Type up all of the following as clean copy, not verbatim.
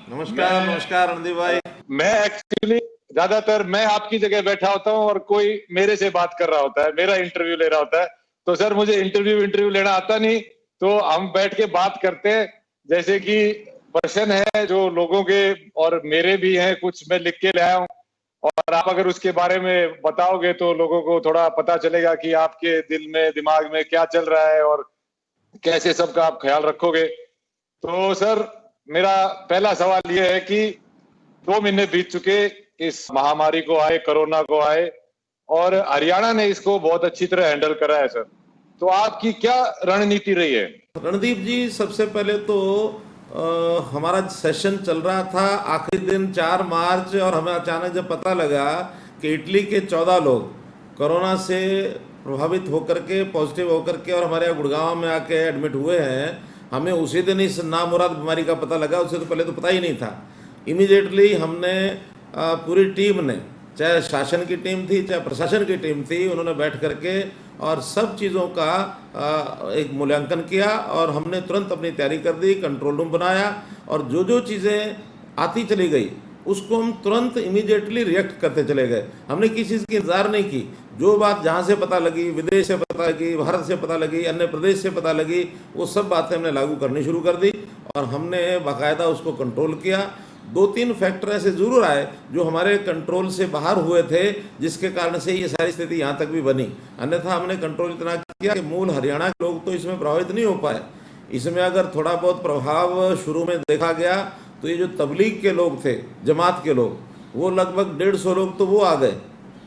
नमस्कार मैं नमस्कार रणदीप भाई। मैं एक्चुअली ज्यादातर मैं आपकी जगह बैठा होता हूँ और कोई मेरे से बात कर रहा होता है, मेरा इंटरव्यू ले रहा होता है। तो सर मुझे इंटरव्यू लेना आता नहीं। तो हम बैठ के बात करते हैं, जैसे कि प्रश्न है जो लोगों के और मेरे भी हैं, कुछ मैं लिख के ले आया हूँ। और आप अगर उसके बारे में बताओगे तो लोगों को थोड़ा पता चलेगा कि आपके दिल में दिमाग में क्या चल रहा है और कैसे सबका आप ख्याल रखोगे। तो सर मेरा पहला सवाल ये है कि 2 महीने बीत चुके इस महामारी को आए, कोरोना को आए, और हरियाणा ने इसको बहुत अच्छी तरह हैंडल करा है सर। तो आपकी क्या रणनीति रही है? रणदीप जी, सबसे पहले तो हमारा सेशन चल रहा था आखिरी दिन 4 मार्च, और हमें अचानक जब पता लगा कि इटली के 14 लोग कोरोना से प्रभावित होकर के पॉजिटिव होकर के और हमारे यहाँ गुड़गांव में आके एडमिट हुए हैं, हमें उसी दिन इस नामुराद बीमारी का पता लगा। उससे तो पहले तो पता ही नहीं था। इमीडिएटली हमने पूरी टीम ने, चाहे शासन की टीम थी चाहे प्रशासन की टीम थी, उन्होंने बैठ करके और सब चीज़ों का एक मूल्यांकन किया और हमने तुरंत अपनी तैयारी कर दी, कंट्रोल रूम बनाया और जो जो चीज़ें आती चली गई उसको हम तुरंत इमीडिएटली रिएक्ट करते चले गए। हमने किसी चीज़ की इंतज़ार नहीं की। जो बात जहाँ से पता लगी, विदेश से पता लगी, भारत से पता लगी, अन्य प्रदेश से पता लगी, वो सब बातें हमने लागू करनी शुरू कर दी और हमने बाकायदा उसको कंट्रोल किया। 2-3 फैक्टर ऐसे ज़रूर आए जो हमारे कंट्रोल से बाहर हुए थे, जिसके कारण से ये सारी स्थिति यहाँ तक भी बनी। अन्यथा हमने कंट्रोल इतना किया कि मूल हरियाणा के लोग तो इसमें प्रभावित नहीं हो पाए। इसमें अगर थोड़ा बहुत प्रभाव शुरू में देखा गया तो ये जो तबलीग के लोग थे, जमात के लोग, वो लगभग 150 लोग तो वो आ गए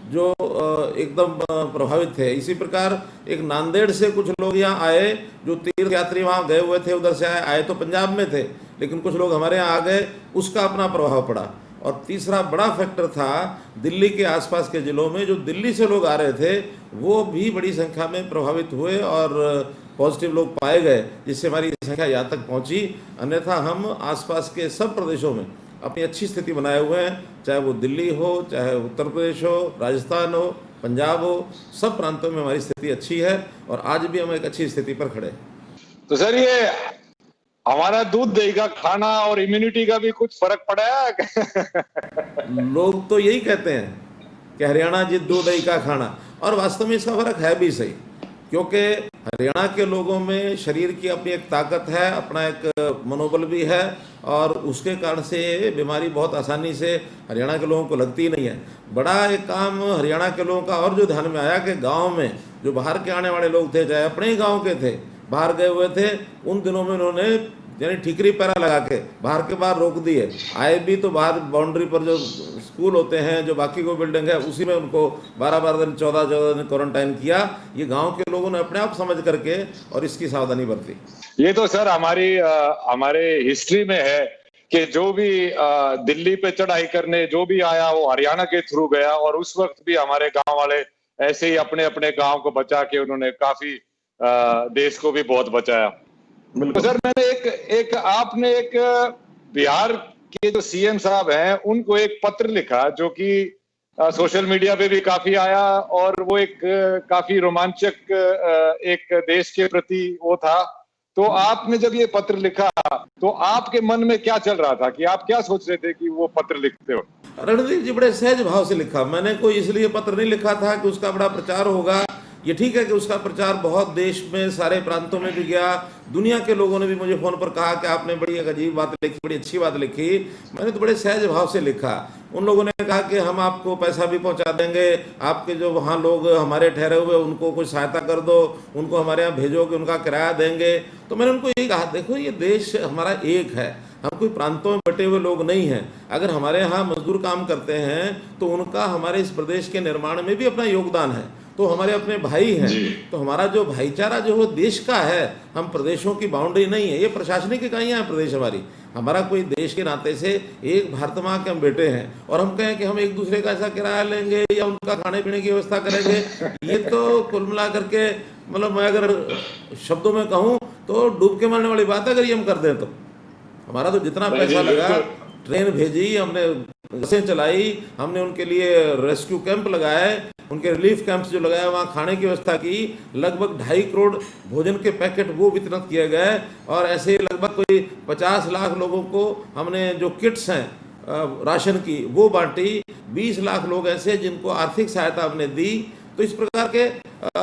जो एकदम प्रभावित थे। इसी प्रकार एक नांदेड़ से कुछ लोग यहाँ आए जो तीर्थ यात्री वहाँ गए हुए थे, उधर से आए तो पंजाब में थे, लेकिन कुछ लोग हमारे यहाँ आ गए, उसका अपना प्रभाव पड़ा। और तीसरा बड़ा फैक्टर था दिल्ली के आसपास के ज़िलों में, जो दिल्ली से लोग आ रहे थे वो भी बड़ी संख्या में प्रभावित हुए और पॉजिटिव लोग पाए गए, जिससे हमारी संख्या यहाँ तक पहुँची। अन्यथा हम आसपास के सब प्रदेशों में अपनी अच्छी स्थिति बनाए हुए हैं, चाहे वो दिल्ली हो, चाहे उत्तर प्रदेश हो, राजस्थान हो, पंजाब हो, सब प्रांतों में हमारी स्थिति अच्छी है और आज भी हम एक अच्छी स्थिति पर खड़े हैं। तो सर ये हमारा दूध दही का खाना और इम्यूनिटी का भी कुछ फर्क पड़ा है? लोग तो यही कहते हैं कि हरियाणा जित दूध दही का खाना, और वास्तव में इसका फर्क है भी सही, क्योंकि हरियाणा के लोगों में शरीर की अपनी एक ताकत है, अपना एक मनोबल भी है और उसके कारण से ये बीमारी बहुत आसानी से हरियाणा के लोगों को लगती नहीं है। बड़ा एक काम हरियाणा के लोगों का और जो ध्यान में आया कि गांव में जो बाहर के आने वाले लोग थे, चाहे अपने ही गांव के थे, बाहर गए हुए थे, उन दिनों में उन्होंने यानी ठीकरी पैरा लगा के बाहर के बाहर रोक दिए। आए भी तो बाहर बाउंड्री पर जो स्कूल होते हैं, जो बाकी को बिल्डिंग है, उसी में उनको 12-12 दिन 14-14 दिन क्वारंटाइन किया। ये गांव के लोगों ने अपने आप समझ करके और इसकी सावधानी बरती। ये तो सर हमारे हिस्ट्री में है कि जो भी दिल्ली पे चढ़ाई करने जो भी आया वो हरियाणा के थ्रू गया, और उस वक्त भी हमारे गांव वाले ऐसे ही अपने अपने गांव को बचा के उन्होंने काफी देश को भी बहुत बचाया। तो सर मैंने एक आपने एक बिहार के जो सीएम साहब हैं उनको एक पत्र लिखा जो कि सोशल मीडिया पे भी काफी आया, और वो एक काफी रोमांचक एक देश के प्रति वो था। तो आपने जब ये पत्र लिखा तो आपके मन में क्या चल रहा था, कि आप क्या सोच रहे थे कि वो पत्र लिखते हो? रणदीप जी, बड़े सहज भाव से लिखा। मैंने कोई इसलिए पत्र नहीं लिखा था कि उसका बड़ा प्रचार होगा। ये ठीक है कि उसका प्रचार बहुत देश में सारे प्रांतों में भी गया, दुनिया के लोगों ने भी मुझे फ़ोन पर कहा कि आपने बड़ी एक अजीब बात लिखी, बड़ी अच्छी बात लिखी। मैंने तो बड़े सहज भाव से लिखा। उन लोगों ने कहा कि हम आपको पैसा भी पहुंचा देंगे, आपके जो वहाँ लोग हमारे ठहरे हुए उनको कुछ सहायता कर दो, उनको हमारे यहाँ भेजोगे, उनका किराया देंगे। तो मैंने उनको यही कहा, देखो ये देश हमारा एक है, हम कोई प्रांतों में बटे हुए लोग नहीं हैं। अगर हमारे यहाँ मजदूर काम करते हैं तो उनका हमारे इस प्रदेश के निर्माण में भी अपना योगदान है, तो हमारे अपने भाई हैं। तो हमारा जो भाईचारा जो हो देश का है, हम प्रदेशों की बाउंड्री नहीं है। ये प्रशासनिक इकाइयाँ हैं प्रदेश हमारी, हमारा कोई देश के नाते से एक भारत माँ के हम बेटे हैं। और हम कहें कि हम एक दूसरे का ऐसा किराया लेंगे या उनका खाने पीने की व्यवस्था करेंगे, ये तो कुल मिला करके मतलब मैं अगर शब्दों में कहूँ तो डूब के मरने वाली बात है अगर ये हम कर दें तो। हमारा तो जितना पैसा लगा, ट्रेन भेजी हमने, बसें चलाई हमने, उनके लिए रेस्क्यू कैंप लगाए, उनके रिलीफ कैंप्स जो लगाए, वहाँ खाने की व्यवस्था की, लगभग 2.5 करोड़ भोजन के पैकेट वो वितरित किए गए। और ऐसे लगभग कोई 50 लाख लोगों को हमने जो किट्स हैं राशन की वो बांटी। 20 लाख लोग ऐसे जिनको आर्थिक सहायता हमने दी। तो इस प्रकार के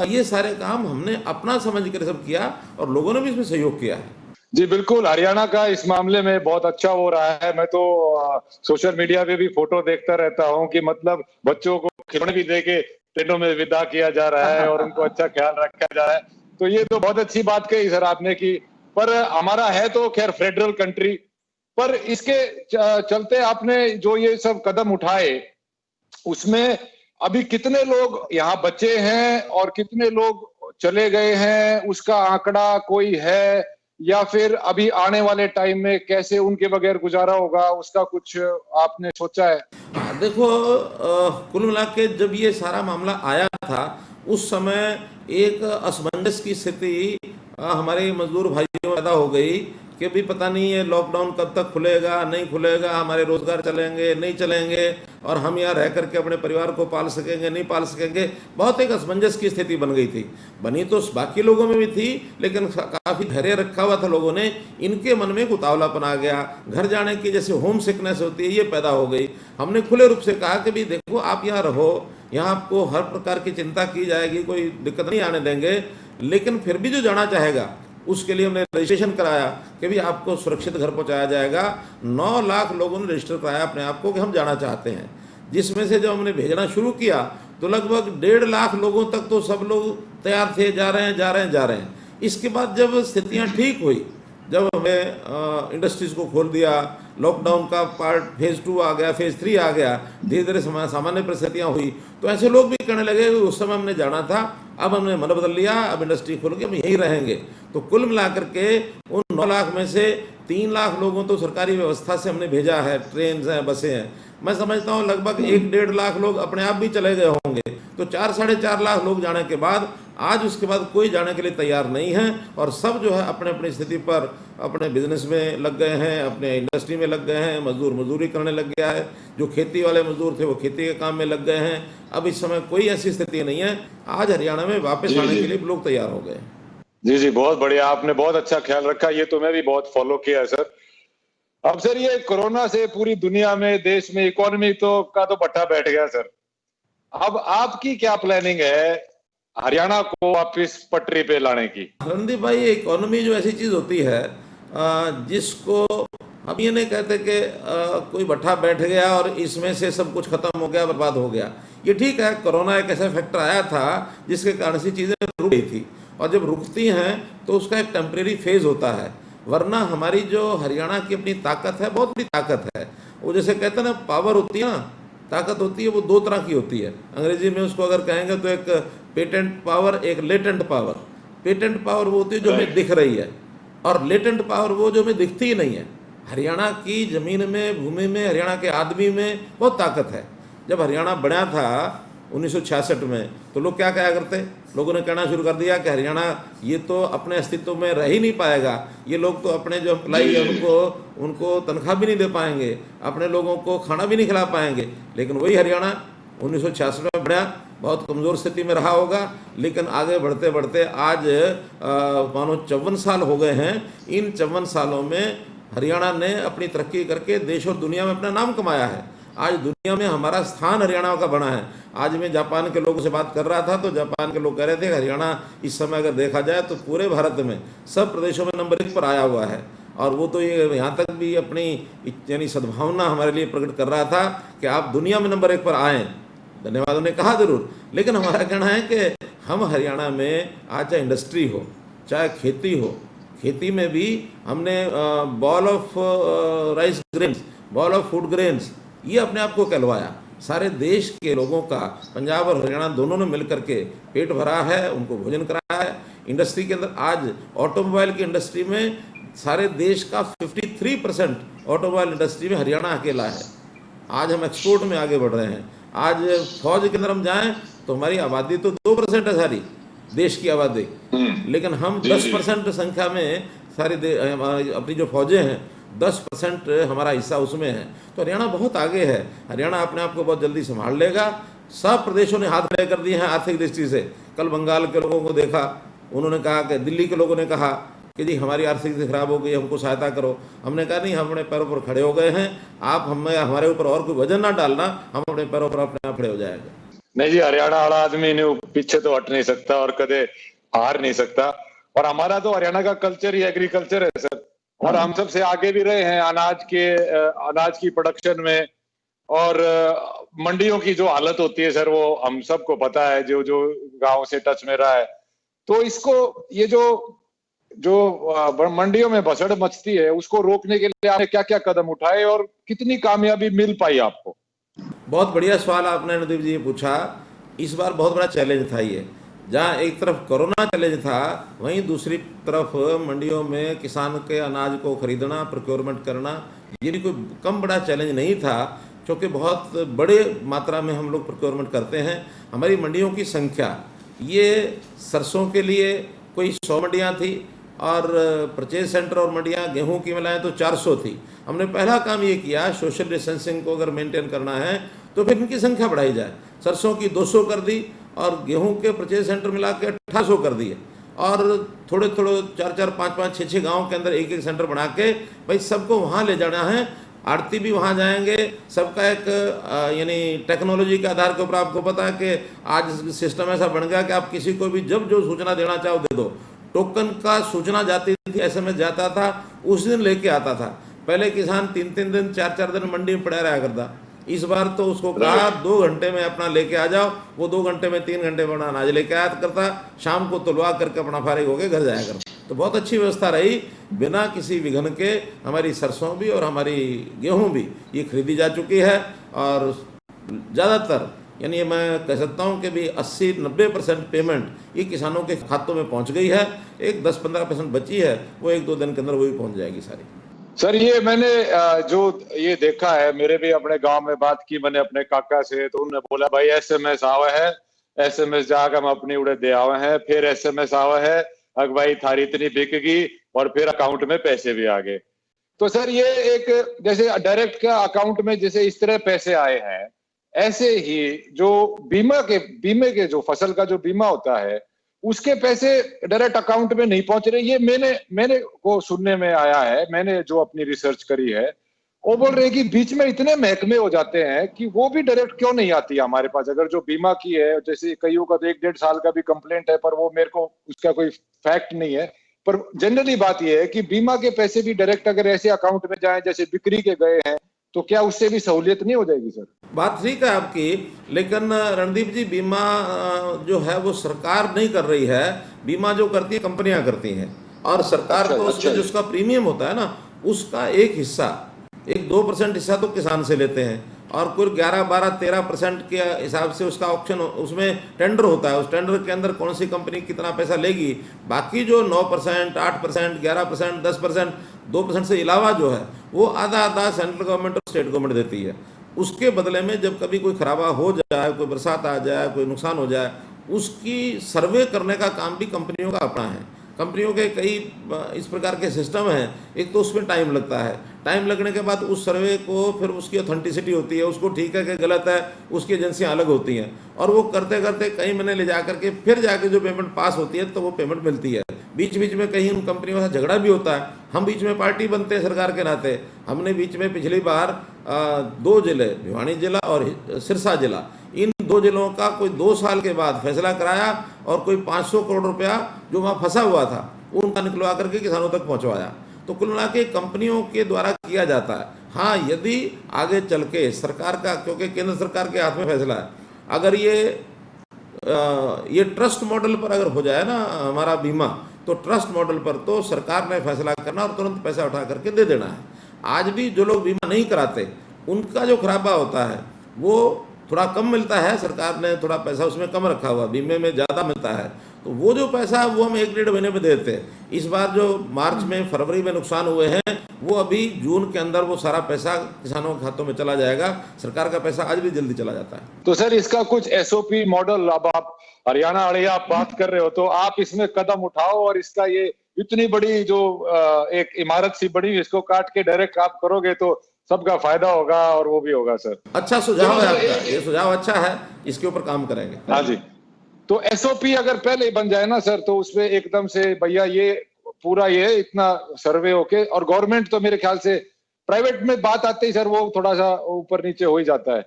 ये सारे काम हमने अपना समझ कर सब किया और लोगों ने भी इसमें सहयोग किया है। जी बिल्कुल, हरियाणा का इस मामले में बहुत अच्छा हो रहा है। मैं तो सोशल मीडिया पे भी फोटो देखता रहता हूँ कि मतलब बच्चों को खिलौने भी दे के ट्रेनों में विदा किया जा रहा है और उनको अच्छा ख्याल रखा जा रहा है। तो ये तो बहुत अच्छी बात कही सर आपने की। पर हमारा है तो खैर फेडरल कंट्री, पर इसके चलते आपने जो ये सब कदम उठाए उसमें अभी कितने लोग यहाँ बचे हैं और कितने लोग चले गए हैं, उसका आंकड़ा कोई है? या फिर अभी आने वाले टाइम में कैसे उनके बगैर गुजारा होगा, उसका कुछ आपने सोचा है? देखो, कुल मिला के जब ये सारा मामला आया था उस समय एक असमंजस की स्थिति हमारे मजदूर भाइयों में पैदा हो गई कि भी पता नहीं ये लॉकडाउन कब तक खुलेगा, नहीं खुलेगा, हमारे रोजगार चलेंगे नहीं चलेंगे, और हम यहाँ रह करके अपने परिवार को पाल सकेंगे नहीं पाल सकेंगे। बहुत एक असमंजस की स्थिति बन गई थी। बनी तो बाकी लोगों में भी थी, लेकिन काफ़ी धैर्य रखा हुआ था लोगों ने। इनके मन में एक उतावलापन आ गया, घर जाने की जैसे होम सिकनेस होती है ये पैदा हो गई। हमने खुले रूप से कहा कि भी देखो आप यहाँ रहो, यहाँ आपको हर प्रकार की चिंता की जाएगी, कोई दिक्कत नहीं आने देंगे, लेकिन फिर भी जो जाना चाहेगा उसके लिए हमने रजिस्ट्रेशन कराया कि भी आपको सुरक्षित घर पहुंचाया जाएगा। 9 लाख लोगों ने रजिस्टर कराया अपने आप को कि हम जाना चाहते हैं, जिसमें से जब हमने भेजना शुरू किया तो लगभग 1.5 लाख लोगों तक तो सब लोग तैयार थे, जा रहे हैं जा रहे हैं जा रहे हैं। इसके बाद जब स्थितियां ठीक हुई, जब हमें इंडस्ट्रीज को खोल दिया, लॉकडाउन का पार्ट फेज़ 2 आ गया, फेज़ 3 आ गया, धीरे धीरे सामान्य परिस्थितियाँ हुई, तो ऐसे लोग भी कहने लगे उस समय हमने जाना था, अब हमने मन बदल लिया, अब इंडस्ट्री खोल के हम यहीं रहेंगे। तो कुल मिलाकर के उन 9 लाख में से 3 लाख लोगों तो सरकारी व्यवस्था से हमने भेजा है, ट्रेन हैं, बसें हैं। मैं समझता हूँ लगभग 1-1.5 लाख लोग अपने आप भी चले गए होंगे। तो 4-4.5 लाख लोग जाने के बाद आज उसके बाद कोई जाने के लिए तैयार नहीं है, और सब जो है अपने अपनी स्थिति पर अपने बिजनेस में लग गए हैं, अपने इंडस्ट्री में लग गए हैं, मजदूर मजदूरी करने लग गया है, जो खेती वाले मजदूर थे वो खेती के काम में लग गए हैं। अब इस समय कोई ऐसी स्थिति नहीं है, आज हरियाणा में वापस आने के लिए लोग तैयार हो गए। जी जी, बहुत बढ़िया, आपने बहुत अच्छा ख्याल रखा, ये तो मैं भी बहुत फॉलो किया है सर। अब सर ये कोरोना से पूरी दुनिया में, देश में इकोनॉमी का तो भट्टा बैठ गया सर। अब आपकी क्या प्लानिंग है हरियाणा को वापस पटरी पे लाने की? रणदीप भाई, इकोनॉमी जो ऐसी चीज होती है जिसको हम ये नहीं कहते कि कोई भट्ठा बैठ गया और इसमें से सब कुछ खत्म हो गया, बर्बाद हो गया। ये ठीक है, कोरोना एक ऐसा फैक्टर आया था जिसके कारण से चीज़ें रुक गई थी, और जब रुकती हैं तो उसका एक टेम्परेरी फेज होता है। वरना हमारी जो हरियाणा की अपनी ताकत है, बहुत बड़ी ताकत है। वो जैसे कहते हैं ना, पावर होती है ना, ताकत होती है, वो 2 तरह की होती है। अंग्रेजी में उसको अगर कहेंगे तो एक पेटेंट पावर, एक लेटेंट पावर। पेटेंट पावर वो होती है जो हमें दिख रही है, और लेटेंट पावर वो जो हमें दिखती ही नहीं है। हरियाणा की ज़मीन में, भूमि में, हरियाणा के आदमी में बहुत ताकत है। जब हरियाणा बना था 1966 में, तो लोग क्या कहा करते, लोगों ने कहना शुरू कर दिया कि हरियाणा ये तो अपने अस्तित्व में रह ही नहीं पाएगा, ये लोग तो अपने जो एम्प्लाई है उनको तनख्वाह भी नहीं दे पाएंगे, अपने लोगों को खाना भी नहीं खिला पाएंगे। लेकिन वही हरियाणा 1966 में बना, बहुत कमज़ोर स्थिति में रहा होगा, लेकिन आगे बढ़ते बढ़ते आज मानो 54 साल हो गए हैं। इन 54 सालों में हरियाणा ने अपनी तरक्की करके देश और दुनिया में अपना नाम कमाया है। आज दुनिया में हमारा स्थान हरियाणा का बना है। आज मैं जापान के लोगों से बात कर रहा था, तो जापान के लोग कह रहे थे कि हरियाणा इस समय अगर देखा जाए तो पूरे भारत में सब प्रदेशों में नंबर 1 पर आया हुआ है। और वो तो ये यहाँ तक भी अपनी यानी सद्भावना हमारे लिए प्रकट कर रहा था कि आप दुनिया में नंबर 1 पर आएँ। धन्यवाद उन्हें कहा जरूर, लेकिन हमारा कहना है कि हम हरियाणा में आज चाहे इंडस्ट्री हो, चाहे खेती हो, खेती में भी हमने ball of rice grains, ball of food grains, ये अपने आप को कहलवाया। सारे देश के लोगों का, पंजाब और हरियाणा दोनों ने मिलकर के पेट भरा है, उनको भोजन कराया है। इंडस्ट्री के अंदर आज ऑटोमोबाइल की इंडस्ट्री में सारे देश का 53% ऑटोमोबाइल इंडस्ट्री में हरियाणा अकेला है। आज हम एक्सपोर्ट में आगे बढ़ रहे हैं। आज फौज के अंदर हम जाएं तो हमारी आबादी तो 2% है सारी देश की आबादी, लेकिन हम 10% संख्या में सारी अपनी जो फौजें हैं 10% हमारा हिस्सा उसमें है। तो हरियाणा बहुत आगे है। हरियाणा अपने आप को बहुत जल्दी संभाल लेगा। सब प्रदेशों ने हाथ खड़े कर दिए हैं आर्थिक दृष्टि से। कल बंगाल के लोगों को देखा, उन्होंने कहा कि दिल्ली के लोगों ने कहा कि जी हमारी आर्थिक स्थिति खराब हो गई, हमको सहायता करो। हमने कहा नहीं, हम अपने पैरों पर खड़े हो गए हैं, आप हमें हमारे ऊपर और कोई वजन ना डालना, हम अपने पैरों पर अपने आप खड़े हो जाएंगे। नहीं जी, हरियाणा वाला आदमी ने पीछे तो हट नहीं सकता और कदे हार नहीं सकता। और हमारा तो हरियाणा का कल्चर ही एग्रीकल्चर है सर, और हम सबसे आगे भी रहे हैं अनाज की प्रोडक्शन में। और मंडियों की जो हालत होती है सर, वो हम सबको पता है, जो जो गांव से टच में रहा है। तो इसको, ये जो जो मंडियों में भसड़ मचती है, उसको रोकने के लिए आपने क्या क्या कदम उठाए और कितनी कामयाबी मिल पाई आपको? बहुत बढ़िया सवाल आपने नदीप जी पूछा। इस बार बहुत बड़ा चैलेंज था ये। जहाँ एक तरफ कोरोना चैलेंज था, वहीं दूसरी तरफ मंडियों में किसान के अनाज को खरीदना, प्रोक्योरमेंट करना, ये भी कोई कम बड़ा चैलेंज नहीं था, क्योंकि बहुत बड़े मात्रा में हम लोग प्रोक्योरमेंट करते हैं। हमारी मंडियों की संख्या, ये सरसों के लिए कोई 100 मंडियाँ थी, और परचेज सेंटर और मंडियाँ गेहूं की मिलाएं तो 400 थी। हमने पहला काम ये किया, सोशल डिस्टेंसिंग को अगर मेंटेन करना है तो फिर इनकी संख्या बढ़ाई जाए। सरसों की 200 कर दी, और गेहूं के परचेज सेंटर मिला के 1800 कर दिए, और थोड़े थोड़े 4-4, 5-5, 6-6 गाँव के अंदर एक एक सेंटर बना के भाई सबको वहाँ ले जाना है। आड़ती भी वहाँ जाएंगे, सबका एक यानी टेक्नोलॉजी के आधार के ऊपर। आपको पता है कि आज सिस्टम ऐसा बन गया कि आप किसी को भी जब जो सूचना देना चाहो दे दो। टोकन का सूचना जाती थी, एसएमएस जाता था, उस दिन लेके आता था। पहले किसान 3-3 दिन 4-4 दिन मंडी में पड़ा रहा करता। इस बार तो उसको कहा 2 घंटे में अपना लेके आ जाओ, वो 2 घंटे में 3 घंटे में अपना अनाज लेके आया करता, शाम को तुलवा करके अपना फारिग होकर घर जाया करता। तो बहुत अच्छी व्यवस्था रही, बिना किसी विघ्न के हमारी सरसों भी और हमारी गेहूं भी ये खरीदी जा चुकी है। और ज़्यादातर यानी मैं कह सकता हूँ कि भी 80-90% पेमेंट ये किसानों के खातों में पहुँच गई है। एक 10-15% बची है, वो 1-2 दिन के अंदर वो भी पहुँच जाएगी सारी। सर, ये मैंने जो ये देखा है, मेरे भी अपने गांव में बात की मैंने अपने काका से, तो उन्होंने बोला भाई एसएमएस आवा है, एसएमएस जाकर हम अपनी उड़े दे आवे हैं, फिर एसएमएस आवा है अग भाई थारी इतनी बिक गई, और फिर अकाउंट में पैसे भी आ गए। तो सर, ये एक जैसे डायरेक्ट का अकाउंट में जैसे इस तरह पैसे आए हैं, ऐसे ही जो बीमे के जो फसल का जो बीमा होता है, उसके पैसे डायरेक्ट अकाउंट में नहीं पहुंच रहे। ये मैंने को सुनने में आया है, मैंने जो अपनी रिसर्च करी है, वो बोल रहे हैं कि बीच में इतने महकमे हो जाते हैं कि वो भी डायरेक्ट क्यों नहीं आती हमारे पास। अगर जो बीमा की है, जैसे कईयों का तो 1-1.5 साल का भी कंप्लेंट है, पर वो मेरे को उसका कोई फैक्ट नहीं है। पर जनरली बात यह है कि बीमा के पैसे भी डायरेक्ट अगर ऐसे अकाउंट में जाए जैसे बिक्री के गए हैं, तो क्या उससे भी सहूलियत नहीं हो जाएगी सर? बात ठीक है आपकी, लेकिन रणदीप जी, बीमा जो है वो सरकार नहीं कर रही है। बीमा जो करती है कंपनियां करती हैं, और सरकार अच्छा, तो उसके जो उसका प्रीमियम होता है ना, उसका एक हिस्सा, 1-2% हिस्सा तो किसान से लेते हैं, और कुल 11-12-13% के हिसाब से उसका ऑप्शन, उसमें टेंडर होता है। उस टेंडर के अंदर कौन सी कंपनी कितना पैसा लेगी, बाकी जो 9%, 8%, 11%, 10%, 2% से अलावा जो है वो आधा आधा सेंट्रल गवर्नमेंट और स्टेट गवर्नमेंट देती है। उसके बदले में जब कभी कोई खराबा हो जाए, कोई बरसात आ जाए, कोई नुकसान हो जाए, उसकी सर्वे करने का काम भी कंपनियों का अपना है। कंपनियों के कई इस प्रकार के सिस्टम हैं। एक तो उसमें टाइम लगता है, टाइम लगने के बाद उस सर्वे को फिर उसकी ऑथेंटिसिटी होती है, उसको ठीक है कि गलत है, उसकी एजेंसियां अलग होती हैं, और वो करते करते कई महीने ले जा करके फिर जाके जो पेमेंट पास होती है तो वो पेमेंट मिलती है। बीच बीच में कहीं उन कंपनियों से झगड़ा भी होता है, हम बीच में पार्टी बनते हैं सरकार के नाते। हमने बीच में पिछली बार 2 जिले, भिवानी जिला और सिरसा जिला, इन 2 जिलों का कोई 2 साल के बाद फैसला कराया, और कोई 500 करोड़ रुपया जो वहाँ फंसा हुआ था उनका निकलवा करके किसानों तक पहुँचवाया। तो कुल मिला के कंपनियों के द्वारा किया जाता है। हाँ, यदि आगे चल के सरकार का, क्योंकि केंद्र सरकार के हाथ में फैसला है, अगर ये ट्रस्ट मॉडल पर अगर हो जाए ना हमारा बीमा, तो ट्रस्ट मॉडल पर तो सरकार ने फैसला करना और तुरंत पैसा उठा करके दे देना है। आज भी जो लोग बीमा नहीं कराते, उनका जो खराबा होता है वो थोड़ा कम मिलता है। सरकार ने थोड़ा पैसा उसमें कम रखा हुआ, बीमे में ज़्यादा मिलता है, तो वो जो पैसा वो हम 1-1.5 महीने में देते हैं। इस बार जो मार्च में, फरवरी में नुकसान हुए हैं, वो अभी जून के अंदर वो सारा पैसा किसानों के खातों में चला जाएगा। सरकार का पैसा आज भी जल्दी चला जाता है। तो सर, इसका कुछ एसओपी मॉडल, अब आप हरियाणा वाले आप बात कर रहे हो, तो आप इसमें कदम उठाओ, और इसका ये इतनी बड़ी जो एक इमारत सी बड़ी, इसको काट के डायरेक्ट आप करोगे तो सबका फायदा होगा और वो भी होगा सर। अच्छा सुझाव है आपका, ये सुझाव अच्छा है, इसके ऊपर काम करेंगे। हाँ जी। तो एसओपी अगर पहले ही बन जाए ना सर, तो उसमें एकदम से भैया ये पूरा ये इतना सर्वे होके, और गवर्नमेंट तो मेरे ख्याल से, प्राइवेट में बात आते ही सर वो थोड़ा सा ऊपर नीचे हो ही जाता है।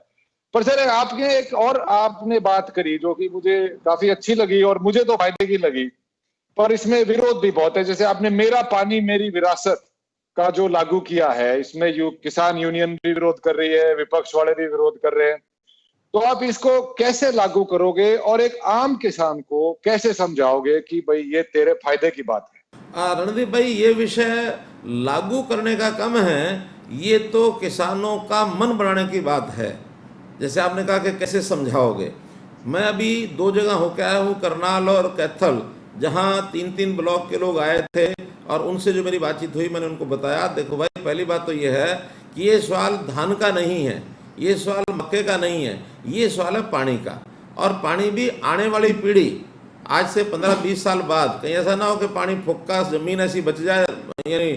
पर सर आपने एक और आपने बात करी जो कि मुझे काफी अच्छी लगी और मुझे तो फायदे की लगी, पर इसमें विरोध भी बहुत है। जैसे आपने मेरा पानी मेरी विरासत का जो लागू किया है, इसमें किसान यूनियन भी विरोध कर रही है, विपक्ष वाले भी विरोध कर रहे हैं। तो आप इसको कैसे लागू करोगे और एक आम किसान को कैसे समझाओगे कि भाई ये तेरे फायदे की बात है? रणदीप भाई, ये विषय लागू करने का कम है, ये तो किसानों का मन बनाने की बात है। जैसे आपने कहा कि कैसे समझाओगे, मैं अभी 2 जगह होकर आया हूँ, करनाल और कैथल, जहाँ 3-3 ब्लॉक के लोग आए थे और उनसे जो मेरी बातचीत हुई, मैंने उनको बताया, देखो भाई पहली बात तो ये है कि ये सवाल धान का नहीं है, ये सवाल मक्के का नहीं है, ये सवाल है पानी का। और पानी भी आने वाली पीढ़ी, आज से 15-20 साल बाद कहीं ऐसा ना हो कि पानी फुक्का ज़मीन ऐसी बच जाए, यानी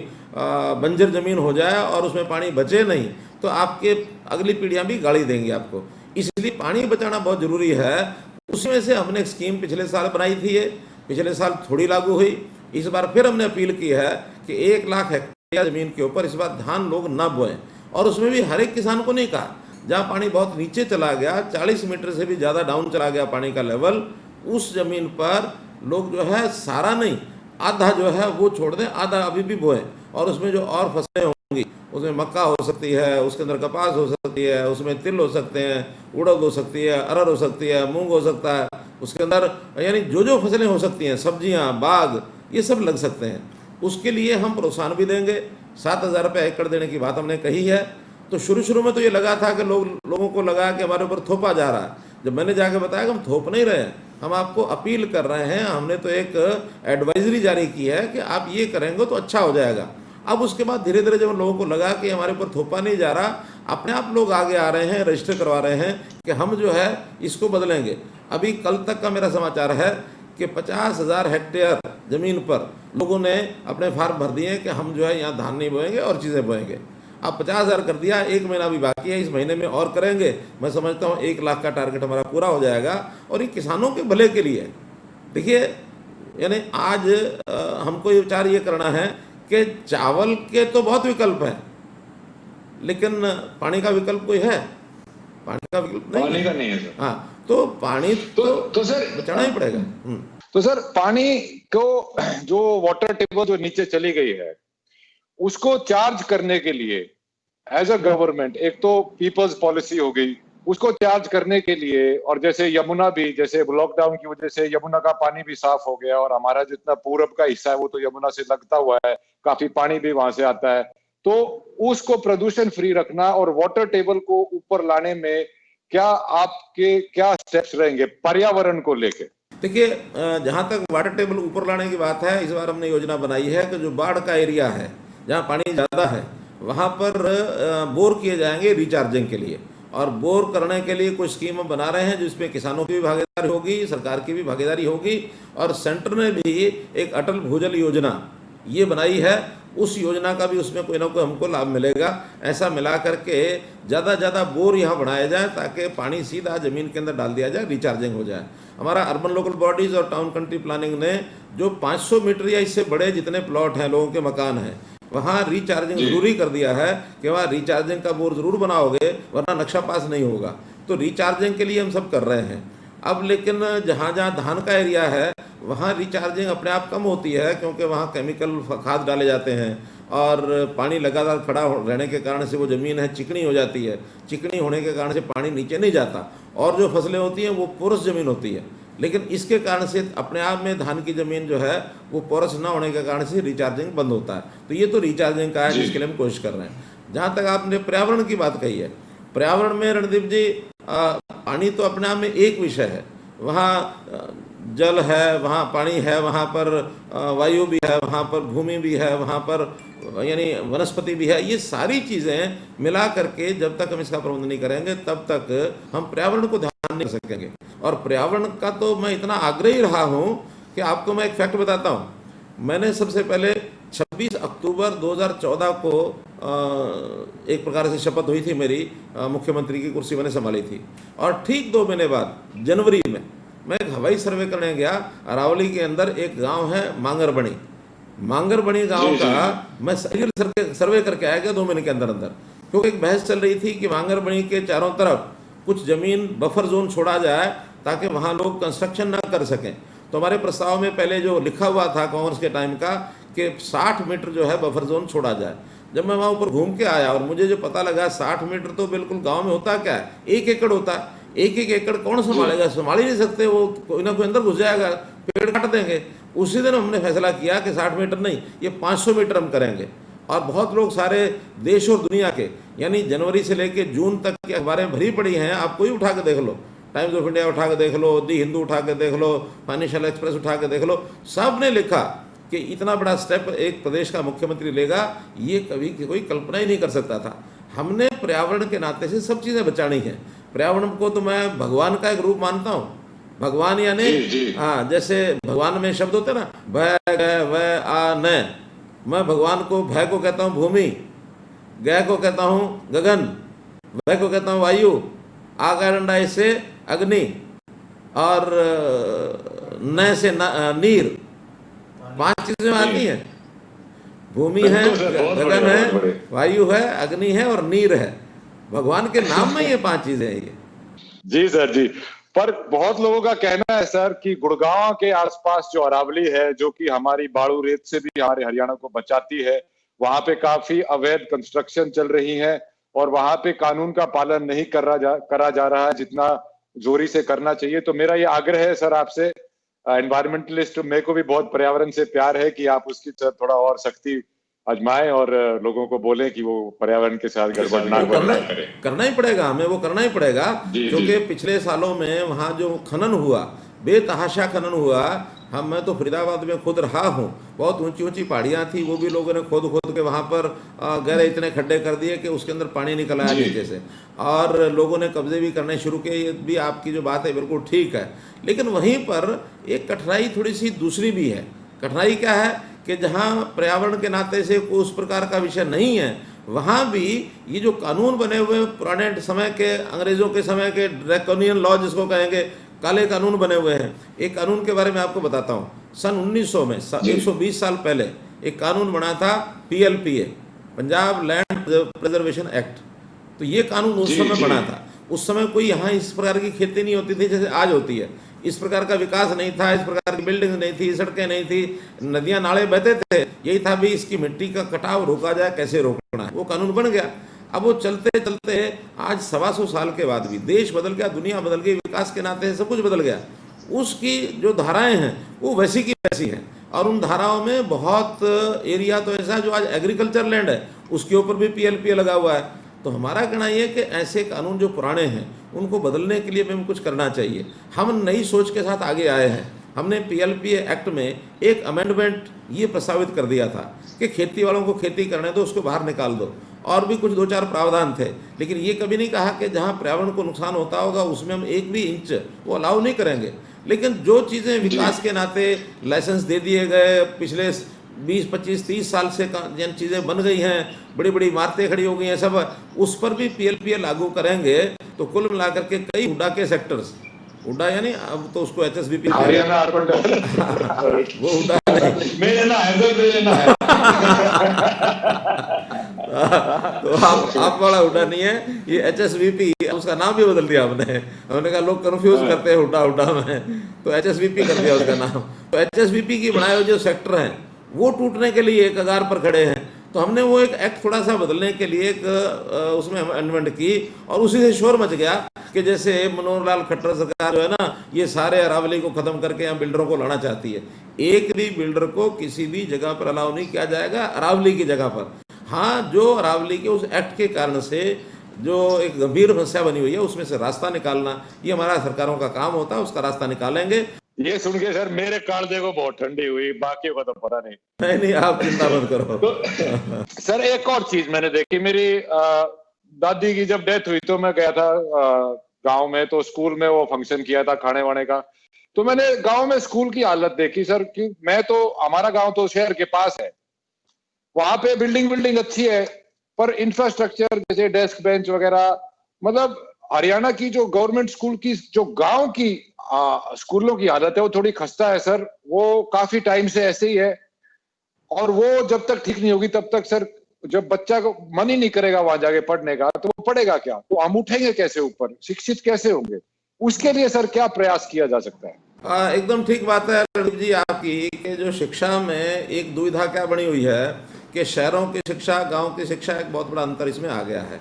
बंजर ज़मीन हो जाए और उसमें पानी बचे नहीं, तो आपके अगली पीढ़ियां भी गाली देंगी आपको। इसलिए पानी बचाना बहुत ज़रूरी है। उसमें से हमने एक स्कीम पिछले साल बनाई थी, ये पिछले साल थोड़ी लागू हुई, इस बार फिर हमने अपील की है कि 1 लाख हेक्टेयर ज़मीन के ऊपर इस बार धान लोग ना बोएं। और उसमें भी हर एक किसान को नहीं कहा, जहाँ पानी बहुत नीचे चला गया, 40 मीटर से भी ज़्यादा डाउन चला गया पानी का लेवल, उस ज़मीन पर लोग जो है सारा नहीं, आधा जो है वो छोड़ दें, आधा अभी भी बोएं। और उसमें जो और फसलें होंगी, उसमें मक्का हो सकती है, उसके अंदर कपास हो सकती है, उसमें तिल हो सकते हैं, उड़द हो सकती है, अरहर हो सकती है, मूंग हो सकता है, उसके अंदर यानी जो जो फसलें हो सकती हैं, सब्जियां, बाग, ये सब लग सकते हैं। उसके लिए हम प्रोत्साहन भी देंगे। 7,000 रुपये एकड़ देने की बात हमने कही है। तो शुरू में तो ये लगा था कि लोगों को लगा कि हमारे ऊपर थोपा जा रहा है। जब मैंने जाके बताया कि हम थोप नहीं रहे हैं, हम आपको अपील कर रहे हैं, हमने तो एक एडवाइजरी जारी की है कि आप ये करेंगे तो अच्छा हो जाएगा। अब उसके बाद धीरे धीरे जब लोगों को लगा कि हमारे ऊपर थोपा नहीं जा रहा, अपने आप लोग आगे आ रहे हैं, रजिस्टर करवा रहे हैं कि हम जो है इसको बदलेंगे। अभी कल तक का मेरा समाचार है कि 50,000 हेक्टेयर ज़मीन पर लोगों ने अपने फार्म भर दिए कि हम जो है यहाँ धान नहीं बोएंगे और चीज़ें बोएंगे। अब 50,000 कर दिया, 1 महीना भी बाकी है, इस महीने में और करेंगे। मैं समझता हूँ 1 लाख का टारगेट हमारा पूरा हो जाएगा और ये किसानों के भले के लिए। देखिए, यानी आज हमको ये विचार ये करना है कि चावल के तो बहुत विकल्प हैं, लेकिन पानी का विकल्प कोई है? पानी का विकल्प नहीं, पानी का नहीं है सर। हाँ, तो पानी तो सर बचाना ही पड़ेगा। तो सर पानी को जो वाटर टेबल जो नीचे चली गई है, उसको चार्ज करने के लिए एज अ गवर्नमेंट, एक तो पीपल्स पॉलिसी हो गई, उसको चार्ज करने के लिए, और जैसे यमुना भी, जैसे लॉकडाउन की वजह से यमुना का पानी भी साफ हो गया और हमारा जितना पूरब का हिस्सा है वो तो यमुना से लगता हुआ है, काफी पानी भी वहां से आता है, तो उसको प्रदूषण फ्री रखना और वाटर टेबल को ऊपर लाने में क्या स्टेप्स रहेंगे पर्यावरण को लेके? देखिए, जहाँ तक वाटर टेबल ऊपर लाने की बात है, इस बार हमने योजना बनाई है कि जो बाढ़ का एरिया है, जहाँ पानी ज़्यादा है, वहाँ पर बोर किए जाएंगे रिचार्जिंग के लिए। और बोर करने के लिए कुछ स्कीम हम बना रहे हैं जिसमें किसानों की भी भागीदारी होगी, सरकार की भी भागीदारी होगी, और सेंटर ने भी एक अटल भूजल योजना ये बनाई है। उस योजना का भी उसमें कोई ना कोई हमको लाभ मिलेगा। ऐसा मिला करके ज़्यादा ज़्यादा बोर यहाँ बनाया जाए ताकि पानी सीधा ज़मीन के अंदर डाल दिया जाए, रिचार्जिंग हो जाए। हमारा अर्बन लोकल बॉडीज़ और टाउन कंट्री प्लानिंग ने जो 500 मीटर या इससे बड़े जितने प्लॉट हैं, लोगों के मकान हैं, वहाँ रिचार्जिंग जरूरी कर दिया है कि वहाँ रिचार्जिंग का बोर ज़रूर बनाओगे, वरना नक्शा पास नहीं होगा। तो रिचार्जिंग के लिए हम सब कर रहे हैं। अब लेकिन जहाँ जहाँ धान का एरिया है, वहाँ रिचार्जिंग अपने आप कम होती है, क्योंकि वहाँ केमिकल खाद डाले जाते हैं और पानी लगातार खड़ा रहने के कारण से वो ज़मीन है चिकनी हो जाती है। चिकनी होने के कारण से पानी नीचे नहीं जाता, और जो फसलें होती हैं वो पोरस ज़मीन होती है। लेकिन इसके कारण से अपने आप में धान की ज़मीन जो है वो पोरस ना होने के कारण से रिचार्जिंग बंद होता है। तो ये तो रिचार्जिंग का है जिसके लिए हम कोशिश कर रहे हैं। जहाँ तक आपने पर्यावरण की बात कही है, पर्यावरण में रणदीप जी, पानी तो अपने आप में एक विषय है। वहाँ जल है, वहाँ पानी है, वहाँ पर वायु भी है, वहाँ पर भूमि भी है, वहाँ पर यानी वनस्पति भी है। ये सारी चीज़ें मिला करके जब तक हम इसका प्रबंधन नहीं करेंगे तब तक हम पर्यावरण को ध्यान नहीं कर सकेंगे। और पर्यावरण का तो मैं इतना आग्रही रहा हूँ कि आपको मैं एक फैक्ट बताता हूँ। मैंने सबसे पहले 26 अक्टूबर 2014 को एक प्रकार से शपथ हुई थी मेरी, मुख्यमंत्री की कुर्सी मैंने संभाली थी। और ठीक 2 महीने बाद जनवरी में मैं एक हवाई सर्वे करने गया। अरावली के अंदर एक गांव है मांगरबणी, मांगरबणी गांव का मैं सर्वे करके आया गया 2 महीने के अंदर अंदर, क्योंकि एक बहस चल रही थी कि मांगरबणी के चारों तरफ कुछ जमीन बफर जोन छोड़ा जाए ताकि वहाँ लोग कंस्ट्रक्शन ना कर सकें। तो हमारे प्रस्ताव में पहले जो लिखा हुआ था कांग्रेस के टाइम का कि 60 मीटर जो है बफर जोन छोड़ा जाए। जब मैं वहाँ ऊपर घूम के आया और मुझे जो पता लगा 60 मीटर तो बिल्कुल गांव में होता क्या है, 1 एकड़ होता है। 1 एकड़ कौन संभालेगा, संभाल ही नहीं सकते, वो कोई ना कोई अंदर घुस जाएगा, पेड़ काट देंगे। उसी दिन हमने फैसला किया कि 60 मीटर नहीं, ये 500 मीटर हम करेंगे। और बहुत लोग सारे देश और दुनिया के, यानी जनवरी से लेकर जून तक की अखबारें भरी पड़ी हैं, आप कोई उठा के देख लो, टाइम्स ऑफ इंडिया उठा के देख लो, दी हिंदू उठा के देख लो, फाइनेंशियल एक्सप्रेस उठा के देख लो, सब ने लिखा कि इतना बड़ा स्टेप एक प्रदेश का मुख्यमंत्री लेगा, ये कभी कोई कल्पना ही नहीं कर सकता था। हमने पर्यावरण के नाते से सब चीज़ें बचानी है। पर्यावरण को तो मैं भगवान का एक रूप मानता हूँ। भगवान यानी हाँ, जैसे भगवान में शब्द होते हैं ना, भय गय वय आ न, मैं भगवान को भय को कहता हूँ भूमि, गय को कहता हूँ गगन, वय को कहता हूँ वायु, आकांडा से अग्नि, और न से नीर। 5 चीजें आती हैं, भूमि है, गगन है, वायु है, अग्नि है और नीर है। भगवान के नाम में ये 5 चीजें हैं। ये जी सर जी। पर बहुत लोगों का कहना है सर कि गुड़गांव के आसपास जो अरावली है, जो कि हमारी बाड़ू रेत से भी हमारे हरियाणा को बचाती है, वहां पे काफी अवैध कंस्ट्रक्शन चल रही है और वहां पे कानून का पालन नहीं करा जा रहा है जितना जोरी से करना चाहिए। तो मेरा ये आग्रह है सर आपसे, एनवायरमेंटलिस्ट मेरे को भी बहुत पर्यावरण से प्यार है, कि आप उसकी थोड़ा और सख्ती आजमाएं और लोगों को बोलें कि वो पर्यावरण के साथ गड़बड़ ना करें। करना ही पड़ेगा हमें, वो करना ही पड़ेगा, क्योंकि पिछले सालों में वहाँ जो खनन हुआ, बेतहाशा खनन हुआ, मैं तो फरीदाबाद में खुद रहा हूँ, बहुत ऊंची ऊंची पहाड़ियाँ थी, वो भी लोगों ने खोद खोद के वहाँ पर गहरे इतने खड्डे कर दिए कि उसके अंदर पानी निकल आया नीचे से, और लोगों ने कब्जे भी करने शुरू किए। ये भी आपकी जो बात है बिल्कुल ठीक है, लेकिन वहीं पर एक कठिनाई थोड़ी सी दूसरी भी है। कठिनाई क्या है कि जहाँ पर्यावरण के नाते से कोई उस प्रकार का विषय नहीं है, वहाँ भी ये जो कानून बने हुए पुराने समय के, अंग्रेज़ों के समय के ड्रैकोनियन लॉ जिसको कहेंगे, काले कानून बने हुए हैं। एक कानून के बारे में आपको बताता हूँ। सन 1900 में 120 साल पहले एक कानून बना था, PLPA, Punjab land preservation act. तो ये कानून उस समय बना था। उस समय कोई यहाँ इस प्रकार की खेती नहीं होती थी जैसे आज होती है, इस प्रकार का विकास नहीं था, इस प्रकार की बिल्डिंग नहीं थी, सड़कें नहीं थी, नदियाँ नाले बहते थे। यही था भी इसकी मिट्टी का कटाव रोका जाए, कैसे रोकना है, वो कानून बन गया। अब वो चलते चलते आज 125 साल के बाद भी देश बदल गया, दुनिया बदल गई, विकास के नाते सब कुछ बदल गया। उसकी जो धाराएं हैं वो वैसी की वैसी हैं, और उन धाराओं में बहुत एरिया तो ऐसा जो आज एग्रीकल्चर लैंड है उसके ऊपर भी PLPA लगा हुआ है। तो हमारा कहना ये कि ऐसे कानून जो पुराने हैं उनको बदलने के लिए हमें कुछ करना चाहिए। हम नई सोच के साथ आगे आए हैं। हमने PLPA एक्ट में एक अमेंडमेंट ये प्रस्तावित कर दिया था कि खेती वालों को खेती करने दो, उसको बाहर निकाल दो, और भी कुछ 2-4 प्रावधान थे। लेकिन ये कभी नहीं कहा कि जहाँ पर्यावरण को नुकसान होता होगा उसमें हम 1 भी इंच वो अलाउ नहीं करेंगे। लेकिन जो चीज़ें विकास के नाते लाइसेंस दे दिए गए, पिछले 20, 25, 30 साल से जिन चीज़ें बन गई हैं, बड़ी बड़ी इमारतें खड़ी हो गई हैं, सब उस पर भी PLPA लागू करेंगे तो कुल मिलाकर के कई हुड्डा के सेक्टर्स, हुड्डा यानी अब तो उसको HSBP वो हुड्डा तो आप वाला हुड्डा नहीं है, ये HSBP, उसका नाम भी बदल दिया हमने कहा लोग कंफ्यूज करते हैं हुड्डा में, तो HSBP कर दिया उसका नाम। तो HSBP की बनाए हुए जो सेक्टर हैं वो टूटने के लिए कगार पर खड़े हैं। तो हमने वो एक एक्ट थोड़ा सा बदलने के लिए एक उसमें अमेंडमेंट की, और उसी से शोर मच गया कि जैसे मनोहर लाल खट्टर सरकार जो है ना, ये सारे अरावली को खत्म करके यहाँ बिल्डरों को लाना चाहती है। एक भी बिल्डर को किसी भी जगह पर अलाउ नहीं किया जाएगा अरावली की जगह पर। हाँ, जो अरावली के उस एक्ट के कारण से जो एक गंभीर समस्या बनी हुई है उसमें से रास्ता निकालना, ये हमारा सरकारों का काम होता है, उसका रास्ता निकालेंगे। ये सुन के सर मेरे कालजे को बहुत ठंडी हुई, बाकी को तो पता नहीं। नहीं, आप चिंता मत करो। तो सर एक और चीज मैंने देखी, मेरी दादी की जब डेथ हुई तो मैं गया था गांव में, तो स्कूल में वो फंक्शन किया था खाने वाने का। तो मैंने गांव में स्कूल की हालत देखी सर, कि मैं तो, हमारा गांव तो शहर के पास है, वहां पे बिल्डिंग बिल्डिंग अच्छी है, पर इंफ्रास्ट्रक्चर जैसे डेस्क बेंच वगैरह, मतलब हरियाणा की जो गवर्नमेंट स्कूल की जो गांव की स्कूलों की हालत है वो थोड़ी खस्ता है सर। वो काफी टाइम से ऐसे ही है, और वो जब तक ठीक नहीं होगी तब तक सर, जब बच्चा को मन ही नहीं करेगा वहां जाके पढ़ने का, तो वो पढ़ेगा क्या? तो हम उठेंगे कैसे ऊपर, शिक्षित कैसे होंगे? उसके लिए सर क्या प्रयास किया जा सकता है? एकदम ठीक बात है रणदीप जी आपकी कि जो शिक्षा में एक दुविधा क्या बनी हुई है कि शहरों की शिक्षा गांव की शिक्षा एक बहुत बड़ा अंतर इसमें आ गया है।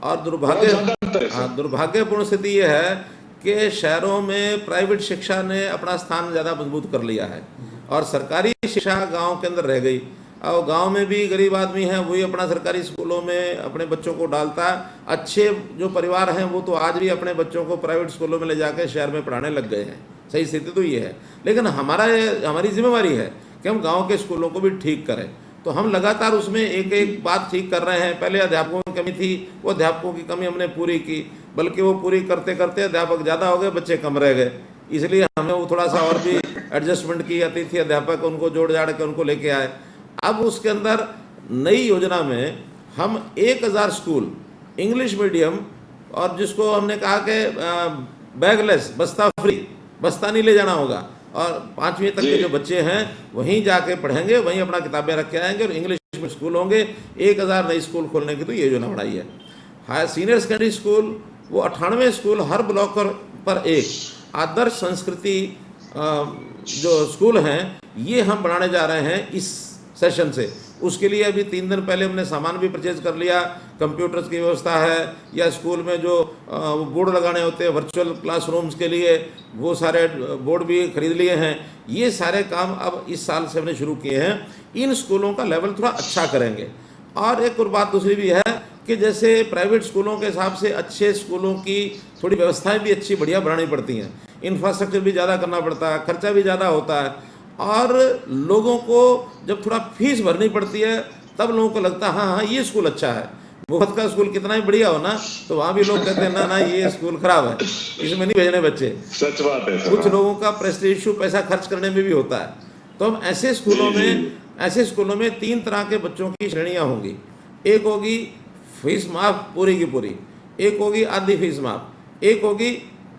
और बहुत ज्यादा अंतर है सर। दुर्भाग्यपूर्ण स्थिति ये है कि शहरों में प्राइवेट शिक्षा ने अपना स्थान ज़्यादा मजबूत कर लिया है और सरकारी शिक्षा गांव के अंदर रह गई। और गांव में भी गरीब आदमी है वही अपना सरकारी स्कूलों में अपने बच्चों को डालता है। अच्छे जो परिवार हैं वो तो आज भी अपने बच्चों को प्राइवेट स्कूलों में ले जाकर शहर में पढ़ाने लग गए हैं। सही स्थिति तो ये है, लेकिन हमारी जिम्मेवारी है कि हम गांव के स्कूलों को भी ठीक करें। तो हम लगातार उसमें एक एक बात ठीक कर रहे हैं। पहले अध्यापकों की कमी थी, वो अध्यापकों की कमी हमने पूरी की, बल्कि वो पूरी करते करते अध्यापक ज़्यादा हो गए, बच्चे कम रह गए। इसलिए हमने वो थोड़ा सा और भी एडजस्टमेंट की, अतिथि अध्यापक उनको जोड़ जाड़ के उनको लेके आए। अब उसके अंदर नई योजना में हम 1000 स्कूल इंग्लिश मीडियम, और जिसको हमने कहा कि बैगलेस, बस्ता फ्री, बस्ता नहीं ले जाना होगा, और 5वीं तक के जो बच्चे हैं वहीं जाके पढ़ेंगे, वहीं अपना किताबें रख के आएंगे और इंग्लिश में स्कूल होंगे। 1000 नई स्कूल खोलने की तो ये योजना बनाई है। हाई सीनियर सेकेंडरी स्कूल वो 98 स्कूल, हर ब्लॉक पर एक आदर्श संस्कृति जो स्कूल हैं ये हम बनाने जा रहे हैं इस सेशन से। उसके लिए अभी 3 दिन पहले हमने सामान भी परचेज कर लिया। कंप्यूटर्स की व्यवस्था है, या स्कूल में जो बोर्ड लगाने होते हैं वर्चुअल क्लासरूम्स के लिए, वो सारे बोर्ड भी खरीद लिए हैं। ये सारे काम अब इस साल से हमने शुरू किए हैं। इन स्कूलों का लेवल थोड़ा अच्छा करेंगे। और एक और बात दूसरी भी है कि जैसे प्राइवेट स्कूलों के हिसाब से अच्छे स्कूलों की थोड़ी व्यवस्थाएं भी अच्छी बढ़िया बनानी पड़ती हैं, इंफ्रास्ट्रक्चर भी ज़्यादा करना पड़ता है, खर्चा भी ज़्यादा होता है, और लोगों को जब थोड़ा फीस भरनी पड़ती है तब लोगों को लगता है हाँ हाँ ये स्कूल अच्छा है। मुफ्त का स्कूल कितना ही बढ़िया हो ना, तो वहाँ भी लोग कहते हैं ना ना ये स्कूल खराब है, इसमें नहीं भेजने बच्चे। सच बात है। कुछ लोगों का प्रेस्टीज इशू पैसा खर्च करने में भी होता है। तो हम ऐसे स्कूलों में 3 तरह के बच्चों की श्रेणियाँ होंगी। एक होगी फीस माफ़ पूरी की पूरी, एक होगी आधी फीस माफ़, एक होगी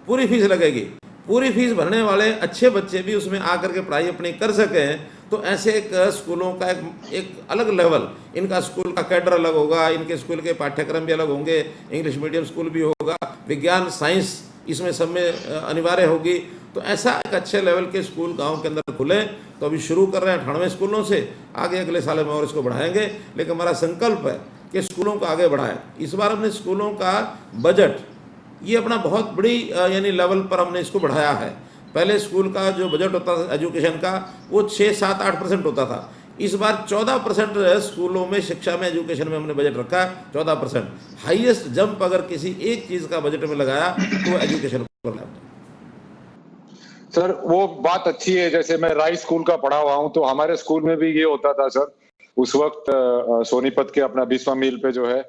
पूरी फीस लगेगी। पूरी फीस भरने वाले अच्छे बच्चे भी उसमें आकर के पढ़ाई अपनी कर सकें, तो ऐसे एक स्कूलों का एक अलग लेवल, इनका स्कूल का कैडर अलग होगा, इनके स्कूल के पाठ्यक्रम भी अलग होंगे, इंग्लिश मीडियम स्कूल भी होगा, विज्ञान साइंस इसमें सब में अनिवार्य होगी। तो ऐसा एक अच्छे लेवल के स्कूल गांव के अंदर खुले। तो अभी शुरू कर रहे हैं 98 स्कूलों से, आगे अगले साल में और इसको बढ़ाएंगे। लेकिन हमारा संकल्प है कि स्कूलों को आगे बढ़ाएं। इस बार हमने स्कूलों का बजट ये अपना बहुत बड़ी यानी लेवल पर हमने इसको बढ़ाया है। पहले स्कूल का जो बजट होता था एजुकेशन का वो 6, 7, 8% होता था। इस बार 14% स्कूलों में शिक्षा में एजुकेशन में हमने बजट रखा है, 14%। हाईएस्ट जंप अगर किसी एक चीज़ का बजट में लगाया तो एजुकेशन पर लगाया। सर वो बात अच्छी है। जैसे मैं राय स्कूल का पढ़ा हुआ हूँ, तो हमारे स्कूल में भी ये होता था सर, उस वक्त सोनीपत के अपना बिस्वा मील पे जो है,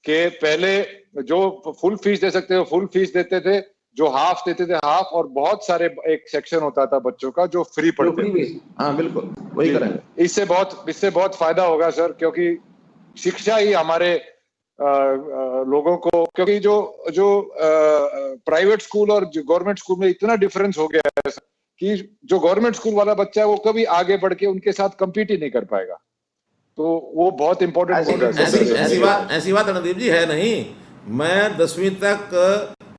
कि पहले जो फुल फीस दे सकते थे फुल फीस देते थे, जो हाफ देते थे हाफ, और बहुत सारे एक सेक्शन होता था बच्चों का जो फ्री पढ़ते थे। हाँ बिल्कुल वही करेंगे। इससे बहुत फायदा होगा सर, क्योंकि शिक्षा ही हमारे लोगों को, क्योंकि जो प्राइवेट स्कूल और गवर्नमेंट स्कूल में इतना डिफरेंस हो गया है कि जो गवर्नमेंट स्कूल वाला बच्चा है वो कभी आगे बढ़ के उनके साथ compete ही नहीं कर पाएगा। तो वो बहुत इंपॉर्टेंट हो गया। ऐसी बात रणदीप जी है नहीं। मैं 10वीं तक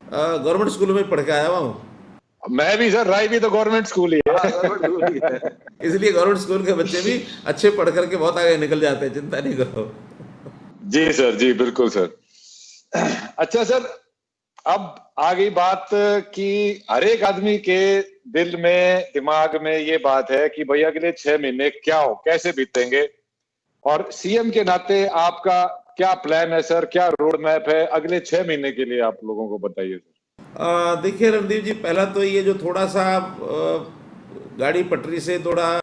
गवर्नमेंट स्कूल में पढ़ के आया हुआ हूँ। मैं भी सर, राय भी तो गवर्नमेंट स्कूल ही है। इसलिए गवर्नमेंट स्कूल के बच्चे भी अच्छे पढ़ करके बहुत आगे निकल जाते हैं, चिंता नहीं करो। जी सर, जी बिल्कुल सर। अच्छा सर, अब आ गई बात कि हर एक आदमी के दिल में दिमाग में ये बात है कि भैया अगले 6 महीने क्या हो, कैसे बीतेंगे, और सीएम के नाते आपका क्या प्लान है सर, क्या रोड मैप है अगले 6 महीने के लिए, आप लोगों को बताइए सर। देखिए रणदीप जी, पहला तो ये जो थोड़ा सा गाड़ी पटरी से थोड़ा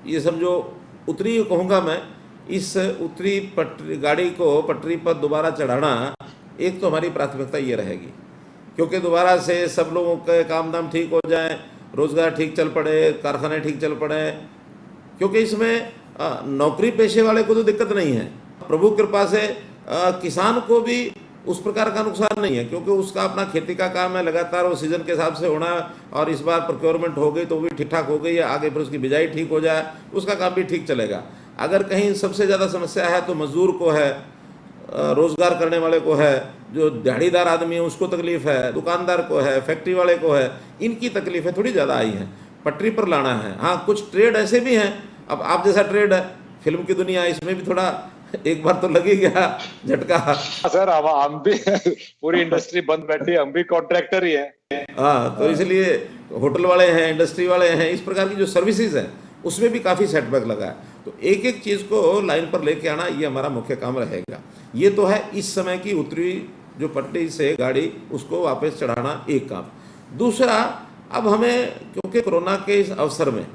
ये समझो उतरी कहूँगा मैं, इस उतरी गाड़ी को पटरी पर दोबारा चढ़ाना एक तो हमारी प्राथमिकता ये रहेगी, क्योंकि दोबारा से सब लोगों के काम धाम ठीक हो जाए, रोज़गार ठीक चल पड़े, कारखाने ठीक चल पड़े। क्योंकि इसमें नौकरी पेशे वाले को तो दिक्कत नहीं है, प्रभु कृपा से किसान को भी उस प्रकार का नुकसान नहीं है, क्योंकि उसका अपना खेती का काम है, लगातार वो सीजन के हिसाब से होना है, और इस बार प्रोक्योरमेंट हो गई तो वो भी ठीक ठाक हो गई है, आगे फिर उसकी बिजाई ठीक हो जाए, उसका काम भी ठीक चलेगा। अगर कहीं सबसे ज़्यादा समस्या है तो मजदूर को है, रोजगार करने वाले को है, जो दिहाड़ीदार आदमी है उसको तकलीफ है, दुकानदार को है, फैक्ट्री वाले को है, इनकी तकलीफें थोड़ी ज़्यादा आई हैं, पटरी पर लाना है। हाँ, कुछ ट्रेड ऐसे भी हैं, अब आप जैसा ट्रेड है फिल्म की दुनिया, इसमें भी थोड़ा एक बार तो लगी गया झटका। सर हम भी पूरी इंडस्ट्री बंद बैठी, हम भी कॉन्ट्रैक्टर ही हैं। हाँ, तो इसलिए होटल वाले हैं, इंडस्ट्री वाले हैं, इस प्रकार की जो सर्विसेज है उसमें भी काफ़ी सेटबैक लगा है। तो एक एक चीज़ को लाइन पर लेके आना ये हमारा मुख्य काम रहेगा। ये तो है इस समय की उतरी जो पटरी से गाड़ी उसको वापस चढ़ाना एक काम। दूसरा, अब हमें क्योंकि कोरोना के इस अवसर में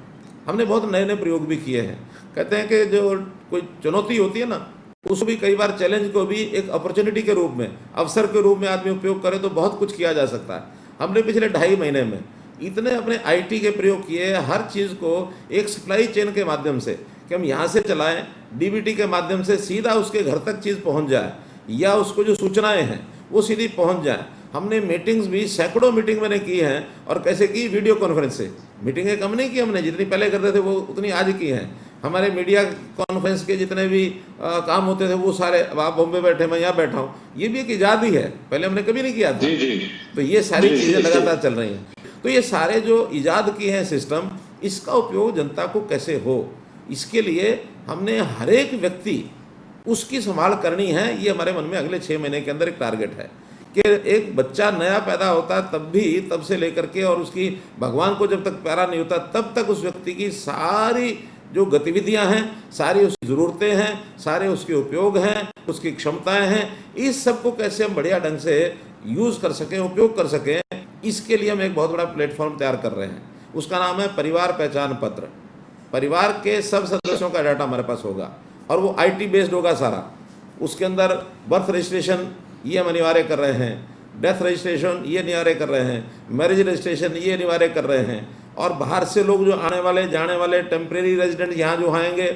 हमने बहुत नए नए प्रयोग भी किए हैं। कहते हैं कि जो कोई चुनौती होती है ना, उसको भी कई बार चैलेंज को भी एक अपॉर्चुनिटी के रूप में, अवसर के रूप में आदमी उपयोग करे तो बहुत कुछ किया जा सकता है। हमने पिछले 2.5 महीने में इतने अपने आईटी के प्रयोग किए, हर चीज़ को एक सप्लाई चेन के माध्यम से कि हम यहाँ से चलाएं, डीबीटी के माध्यम से सीधा उसके घर तक चीज़ पहुँच जाए, या उसको जो सूचनाएं हैं वो सीधी पहुँच जाए। हमने मीटिंग्स भी सैकड़ों मीटिंग मैंने की हैं, और कैसे की, वीडियो कॉन्फ्रेंस से। मीटिंगें कम नहीं की हमने, जितनी पहले करते थे वो उतनी आज की हैं। हमारे मीडिया कॉन्फ्रेंस के जितने भी काम होते थे वो सारे, अब आप बॉम्बे बैठे, मैं यहाँ बैठा हूँ, ये भी एक ईजाद ही है, पहले हमने कभी नहीं किया था। जी जी। तो ये सारी चीज़ें लगातार चल रही हैं। तो ये सारे जो ईजाद किए हैं सिस्टम, इसका उपयोग जनता को कैसे हो, इसके लिए हमने हर एक व्यक्ति उसकी संभाल करनी है। ये हमारे मन में अगले 6 महीने के अंदर एक टारगेट है कि एक बच्चा नया पैदा होता है तब से लेकर के, और उसकी भगवान को जब तक प्यारा नहीं होता तब तक उस व्यक्ति की सारी जो गतिविधियां हैं, सारी उसकी ज़रूरतें हैं, सारे उसके उपयोग हैं, उसकी क्षमताएं हैं, इस सब को कैसे हम बढ़िया ढंग से यूज़ कर सकें, उपयोग कर सकें, इसके लिए हम एक बहुत बड़ा प्लेटफॉर्म तैयार कर रहे हैं। उसका नाम है परिवार पहचान पत्र। परिवार के सब सदस्यों का डाटा हमारे पास होगा, और वो आईटी बेस्ड होगा सारा। उसके अंदर बर्थ रजिस्ट्रेशन ये हम अनिवार्य कर रहे हैं, डेथ रजिस्ट्रेशन ये अनिवार्य कर रहे हैं, मैरिज रजिस्ट्रेशन ये अनिवार्य कर रहे हैं, और बाहर से लोग जो आने वाले जाने वाले टेम्परेरी रेजिडेंट यहाँ जो आएंगे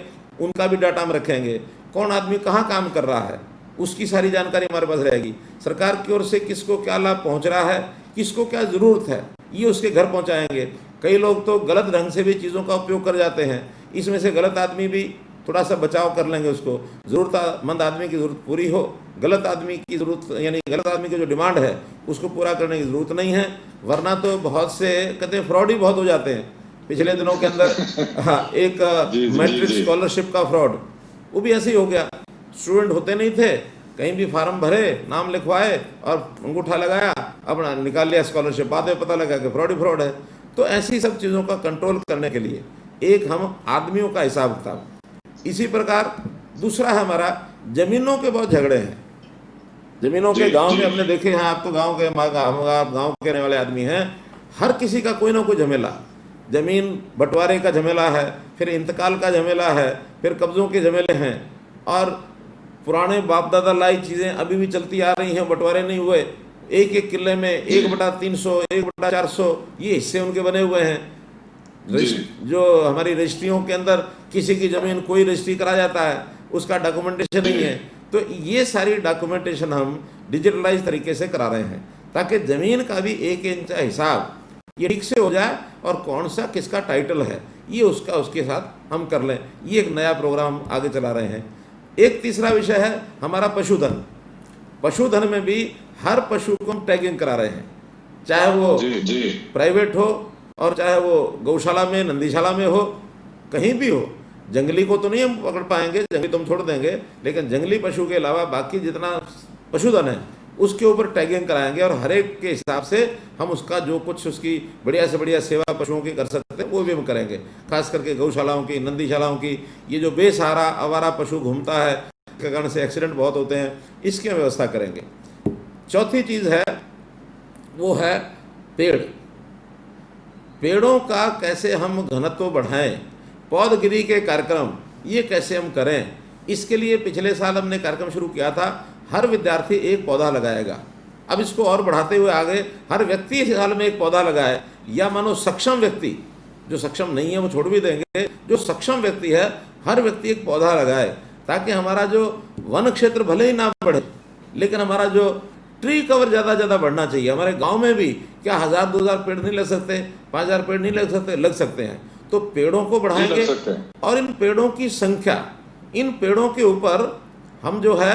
उनका भी डाटा हम रखेंगे। कौन आदमी कहाँ काम कर रहा है उसकी सारी जानकारी हमारे पास रहेगी। सरकार की ओर से किसको क्या लाभ पहुँच रहा है, किसको क्या ज़रूरत है, ये उसके घर पहुँचाएंगे। कई लोग तो गलत ढंग से भी चीज़ों का उपयोग कर जाते हैं, इसमें से गलत आदमी भी थोड़ा सा बचाव कर लेंगे। उसको ज़रूरतमंद आदमी की ज़रूरत पूरी हो, गलत आदमी की ज़रूरत, यानी गलत आदमी की जो डिमांड है उसको पूरा करने की ज़रूरत नहीं है। वरना तो बहुत से कहते हैं फ्रॉड ही बहुत हो जाते हैं। पिछले दिनों के अंदर हाँ, एक मैट्रिक स्कॉलरशिप का फ्रॉड, वो भी ऐसे ही हो गया। स्टूडेंट होते नहीं थे, कहीं भी फार्म भरे, नाम लिखवाए और अंगूठा लगाया, अपना निकाल लिया स्कॉलरशिप, बाद में पता लगा कि फ्रॉड ही फ्रॉड है। तो ऐसी सब चीज़ों का कंट्रोल करने के लिए एक हम आदमियों का हिसाब किताब। इसी प्रकार दूसरा है हमारा, ज़मीनों के बहुत झगड़े हैं। ज़मीनों के गांव में हमने देखे हैं, आप तो गांव के, गांव के रहने वाले आदमी हैं, हर किसी का कोई ना कोई झमेला, ज़मीन बंटवारे का झमेला है, फिर इंतकाल का झमेला है, फिर कब्ज़ों के झमेले हैं, और पुराने बाप दादा लाई चीज़ें अभी भी चलती आ रही हैं, बंटवारे नहीं हुए। एक एक किले में 1/300, 1/400 ये हिस्से उनके बने हुए हैं। जो हमारी रजिस्ट्रियों के अंदर किसी की ज़मीन कोई रजिस्ट्री करा जाता है, उसका डॉक्यूमेंटेशन नहीं है। तो ये सारी डॉक्यूमेंटेशन हम डिजिटलाइज तरीके से करा रहे हैं, ताकि ज़मीन का भी एक इंच हिसाब ये ठीक से हो जाए, और कौन सा किसका टाइटल है ये उसके साथ हम कर लें। ये एक नया प्रोग्राम आगे चला रहे हैं। एक तीसरा विषय है हमारा पशुधन। पशुधन में भी हर पशु को हम टैगिंग करा रहे हैं, चाहे वो प्राइवेट हो और चाहे वो गौशाला में, नंदीशाला में हो, कहीं भी हो। जंगली को तो नहीं हम पकड़ पाएंगे, जंगली तो हम छोड़ देंगे, लेकिन जंगली पशु के अलावा बाकी जितना पशुधन है उसके ऊपर टैगिंग कराएंगे, और हर एक के हिसाब से हम उसका जो कुछ उसकी बढ़िया से बढ़िया सेवा पशुओं की कर सकते हैं वो भी हम करेंगे। खास करके गौशालाओं की, नंदीशालाओं की, ये जो बेसहारा आवारा पशु घूमता है के कारण से एक्सीडेंट बहुत होते हैं, इसकी हम व्यवस्था करेंगे। चौथी चीज़ है वो है पेड़। पेड़ों का कैसे हम घनत्व बढ़ाएं, पौधगिरी के कार्यक्रम ये कैसे हम करें, इसके लिए पिछले साल हमने कार्यक्रम शुरू किया था, हर विद्यार्थी एक पौधा लगाएगा। अब इसको और बढ़ाते हुए आगे हर व्यक्ति इस साल में एक पौधा लगाए, या मानो सक्षम व्यक्ति, जो सक्षम नहीं है वो छोड़ भी देंगे, जो सक्षम व्यक्ति है हर व्यक्ति एक पौधा लगाए, ताकि हमारा जो वन क्षेत्र भले ही ना बढ़े, लेकिन हमारा जो ट्री कवर ज़्यादा ज़्यादा बढ़ना चाहिए। हमारे गांव में भी क्या 1000-2000 पेड़ नहीं लग सकते, 5000 पेड़ नहीं लग सकते हैं। तो पेड़ों को बढ़ाएंगे, और इन पेड़ों की संख्या, इन पेड़ों के ऊपर हम जो है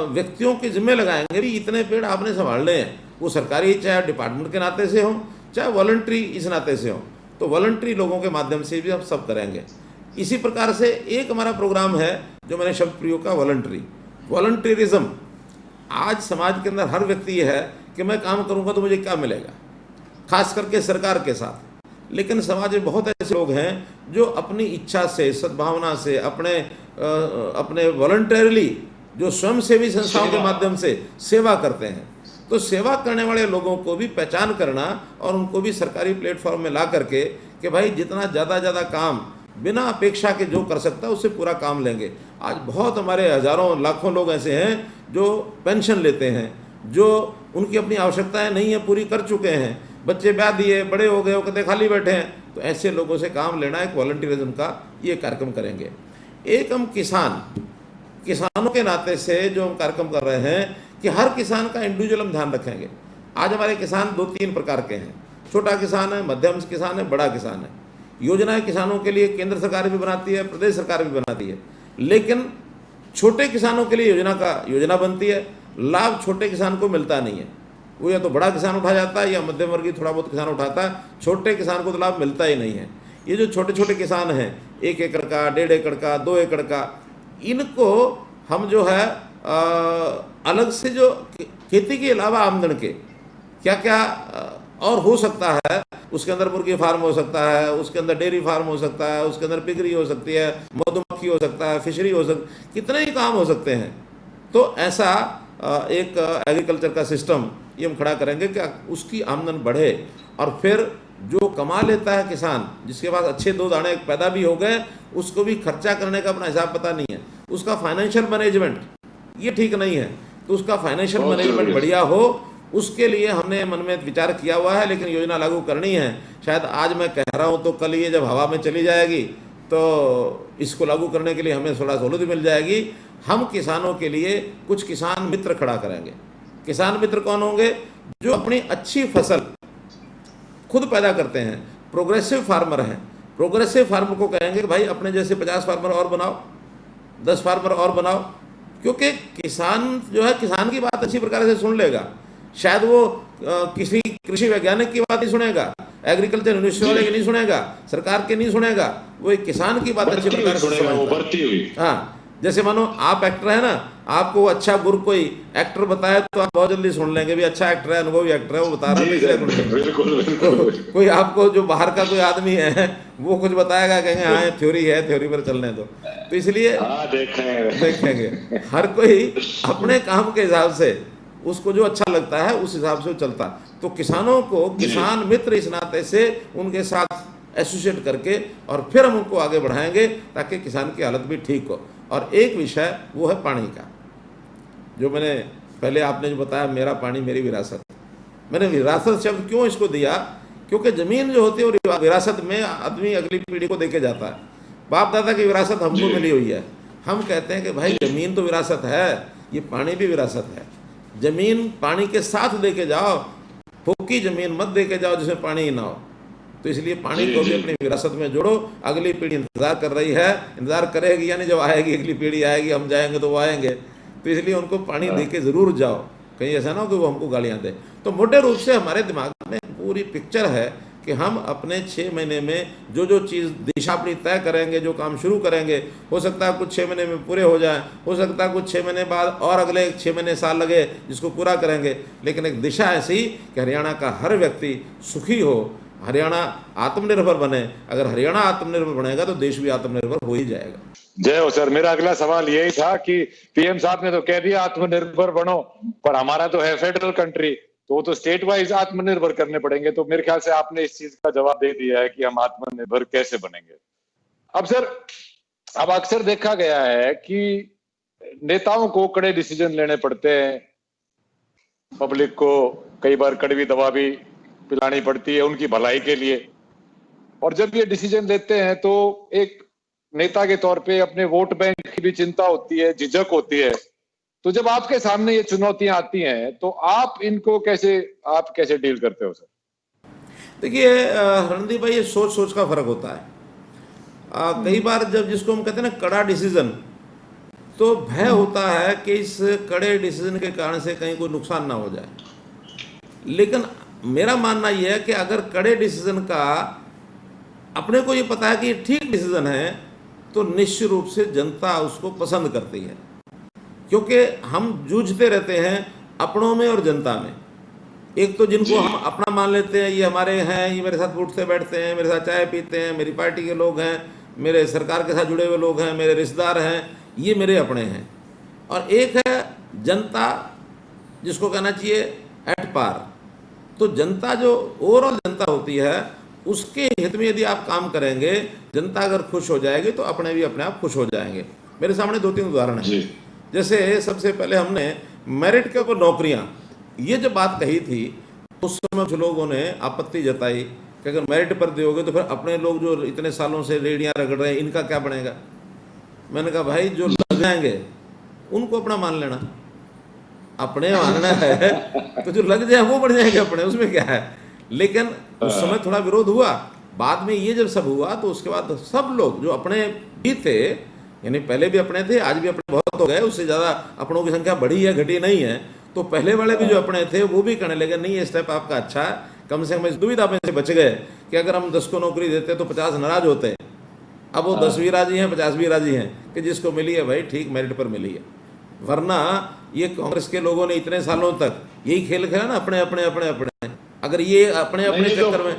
व्यक्तियों के जिम्मे लगाएंगे भी, इतने पेड़ आपने संभालने हैं, वो सरकारी चाहे डिपार्टमेंट के नाते से हो, चाहे वॉलंटरी इस नाते से हो। तो वॉलंटरी लोगों के माध्यम से भी हम सब करेंगे। इसी प्रकार से एक हमारा प्रोग्राम है जो मैंने शब्द प्रयोग का, वॉलंटरिज्म। आज समाज के अंदर हर व्यक्ति ये है कि मैं काम करूंगा तो मुझे क्या मिलेगा, खास करके सरकार के साथ। लेकिन समाज में बहुत ऐसे लोग हैं जो अपनी इच्छा से, सद्भावना से, अपने वॉलंटरली जो स्वयंसेवी संस्थाओं के माध्यम से सेवा करते हैं। तो सेवा करने वाले लोगों को भी पहचान करना और उनको भी सरकारी प्लेटफॉर्म में ला करके कि भाई जितना ज़्यादा काम बिना अपेक्षा के जो कर सकता है उससे पूरा काम लेंगे। आज बहुत हमारे हजारों लाखों लोग ऐसे हैं जो पेंशन लेते हैं, जो उनकी अपनी आवश्यकताएं नहीं है पूरी कर चुके हैं, बच्चे ब्याह दिए, बड़े हो गए, वो कहते खाली बैठे हैं। तो ऐसे लोगों से काम लेना, एक वॉलंटियरिज्म का ये कार्यक्रम करेंगे। एक हम किसानों के नाते से जो हम कार्यक्रम कर रहे हैं कि हर किसान का इंडिविजुअल हम ध्यान रखेंगे। आज हमारे किसान 2-3 प्रकार के हैं, छोटा किसान है, मध्यम किसान है, बड़ा किसान है। योजनाएं किसानों के लिए केंद्र सरकार भी बनाती है, प्रदेश सरकार भी बनाती है, लेकिन छोटे किसानों के लिए योजना बनती है, लाभ छोटे किसान को मिलता नहीं है। वो या तो बड़ा किसान उठा जाता है या मध्यम वर्गीय थोड़ा बहुत किसान उठाता है, छोटे किसान को तो लाभ मिलता ही नहीं है। ये जो छोटे छोटे किसान हैं, 1 एकड़ का, 1.5 एकड़ का, 2 एकड़ का, इनको हम जो है अलग से जो खेती के अलावा आमदन के क्या क्या और हो सकता है, उसके अंदर मुर्गी फार्म हो सकता है, उसके अंदर डेयरी फार्म हो सकता है, उसके अंदर पिगरी हो सकती है, मधुमक्खी हो सकता है, फिशरी हो सकती, कितने ही काम हो सकते हैं। तो ऐसा एक एग्रीकल्चर का सिस्टम ये हम खड़ा करेंगे कि उसकी आमदन बढ़े, और फिर जो कमा लेता है किसान, जिसके पास अच्छे 2 दाने पैदा भी हो गए, उसको भी खर्चा करने का अपना हिसाब पता नहीं है, उसका फाइनेंशियल मैनेजमेंट ये ठीक नहीं है, तो उसका फाइनेंशियल मैनेजमेंट बढ़िया हो, उसके लिए हमने मन में विचार किया हुआ है। लेकिन योजना लागू करनी है, शायद आज मैं कह रहा हूँ तो कल ये जब हवा में चली जाएगी तो इसको लागू करने के लिए हमें थोड़ा सहूलत मिल जाएगी। हम किसानों के लिए कुछ किसान मित्र खड़ा करेंगे। किसान मित्र कौन होंगे? जो अपनी अच्छी फसल खुद पैदा करते हैं, प्रोग्रेसिव फार्मर हैं। प्रोग्रेसिव फार्मर को कहेंगे कि भाई अपने जैसे 50 फार्मर और बनाओ, 10 फार्मर और बनाओ, क्योंकि किसान जो है किसान की बात अच्छी प्रकार से सुन लेगा। शायद वो किसी कृषि वैज्ञानिक की बात नहीं सुनेगा, एग्रीकल्चर यूनिवर्सिटी वाले की नहीं सुनेगा, सरकार के नहीं सुनेगा, वो एक किसान की बात अच्छी प्रकार से समझता। हाँ, जैसे मानो आप एक्टर है ना, आपको अच्छा गुरु कोई एक्टर बताए तो आप बहुत जल्दी सुन लेंगे भी अच्छा एक्टर है, अनुभवी एक्टर है, वो बता रहा है। बिल्कुल। कोई आपको जो बाहर का कोई आदमी है वो कुछ बताएगा, कहेंगे हाँ थ्योरी है, थ्योरी पर चलने दो। तो इसलिए देखेंगे हर कोई अपने काम के हिसाब से, उसको जो अच्छा लगता है उस हिसाब से वो चलता। तो किसानों को किसान मित्र इस नाते से उनके साथ एसोसिएट करके और फिर हम उनको आगे बढ़ाएंगे ताकि किसान की हालत भी ठीक हो। और एक विषय वो है पानी का, जो मैंने पहले आपने जो बताया, मेरा पानी मेरी विरासत। मैंने विरासत शब्द क्यों इसको दिया? क्योंकि ज़मीन जो होती है वो विरासत में आदमी अगली पीढ़ी को देके जाता है। बाप दादा की विरासत हमको मिली हुई है। हम कहते हैं कि भाई ज़मीन तो विरासत है, ये पानी भी विरासत है। ज़मीन पानी के साथ लेके जाओ, फोकी ज़मीन मत देके जाओ जिसमें पानी ही ना हो। तो इसलिए पानी को भी अपनी विरासत में जोड़ो। अगली पीढ़ी इंतजार कर रही है, इंतजार करेगी, यानी जब आएगी अगली पीढ़ी आएगी, हम जाएंगे तो वो आएंगे। तो इसलिए उनको पानी दे के ज़रूर जाओ, कहीं ऐसा ना हो कि वो हमको गालियाँ दे। तो मोटे रूप से हमारे दिमाग में पूरी पिक्चर है कि हम अपने 6 महीने में जो जो चीज़ दिशा अपनी तय करेंगे, जो काम शुरू करेंगे, हो सकता है कुछ 6 महीने में पूरे हो जाएं, हो सकता है कुछ 6 महीने बाद और अगले 6 महीने साल लगे जिसको पूरा करेंगे, लेकिन एक दिशा ऐसी कि हरियाणा का हर व्यक्ति सुखी हो, हरियाणा आत्मनिर्भर बने। अगर हरियाणा आत्मनिर्भर बनेगा तो देश भी आत्मनिर्भर हो ही जाएगा। जय हो सर। मेरा अगला सवाल यही था कि पीएम साहब ने तो कह दिया आत्मनिर्भर बनो, पर हमारा तो है फेडरल कंट्री, तो वो तो स्टेट वाइज आत्मनिर्भर करने पड़ेंगे। तो मेरे ख्याल से आपने इस चीज का जवाब दे दिया है कि हम आत्मनिर्भर कैसे बनेंगे। अब सर, अब अक्सर देखा गया है कि नेताओं को कड़े डिसीजन लेने पड़ते हैं, पब्लिक को कई बार कड़वी दवा भी पिलानी पड़ती है उनकी भलाई के लिए, और जब ये डिसीजन लेते हैं तो एक नेता के तौर पे अपने वोट बैंक की भी चिंता होती है, झिझक होती है। तो जब आपके सामने ये चुनौतियां आती हैं तो आप कैसे डील करते हो सर? देखिए रणदीप भाई, ये सोच सोच का फर्क होता है। कई बार जब जिसको हम कहते हैं ना कड़ा डिसीजन, तो भय होता है कि इस कड़े डिसीजन के कारण से कहीं कोई नुकसान ना हो जाए। लेकिन मेरा मानना यह है कि अगर कड़े डिसीजन का अपने को ये पता है कि ये ठीक डिसीजन है, तो निश्चित रूप से जनता उसको पसंद करती है। क्योंकि हम जूझते रहते हैं अपनों में और जनता में। एक तो जिनको हम अपना मान लेते हैं, ये हमारे हैं, ये मेरे साथ उठते बैठते हैं, मेरे साथ चाय पीते हैं, मेरी पार्टी के लोग हैं, मेरे सरकार के साथ जुड़े हुए लोग हैं, मेरे रिश्तेदार हैं, ये मेरे अपने हैं। और एक है जनता, जिसको कहना चाहिए एट पार। तो जनता जो ओवरऑल जनता होती है, उसके हित में यदि आप काम करेंगे, जनता अगर खुश हो जाएगी तो अपने भी अपने आप खुश हो जाएंगे। मेरे सामने 2-3 उदाहरण हैं। जैसे सबसे पहले हमने मेरिट के ऊपर नौकरियां, ये जो बात कही थी, उस समय कुछ लोगों ने आपत्ति जताई कि अगर मेरिट पर दोगे तो फिर अपने लोग जो इतने सालों से रेडियां रगड़ रहे हैं, इनका क्या बनेगा। मैंने कहा भाई, जो लग जाएंगे उनको अपना मान लेना, अपने मानना है तो जो लग जाए वो बढ़ जाएंगे अपने, उसमें क्या है। लेकिन उस समय थोड़ा विरोध हुआ। बाद में ये जब सब हुआ तो उसके बाद सब लोग जो अपने भी थे, यानी पहले भी अपने थे, आज भी अपने बहुत हो गए, उससे ज़्यादा अपनों की संख्या बढ़ी है घटी नहीं है, तो पहले वाले भी जो अपने थे वो भी कहने लगे नहीं, ये स्टेप आपका अच्छा है, कम से कम इस दुविधा में से बच गए कि अगर हम 10 को नौकरी देते तो 50 नाराज होते। अब वो 10 भी राजी हैं, 50 भी राजी हैं कि जिसको मिली है भाई ठीक मेरिट पर मिली है। वरना ये कांग्रेस के लोगों ने इतने सालों तक यही खेल खेला ना, अपने अपने अपने अपने। अगर ये अपने अपने चक्कर में,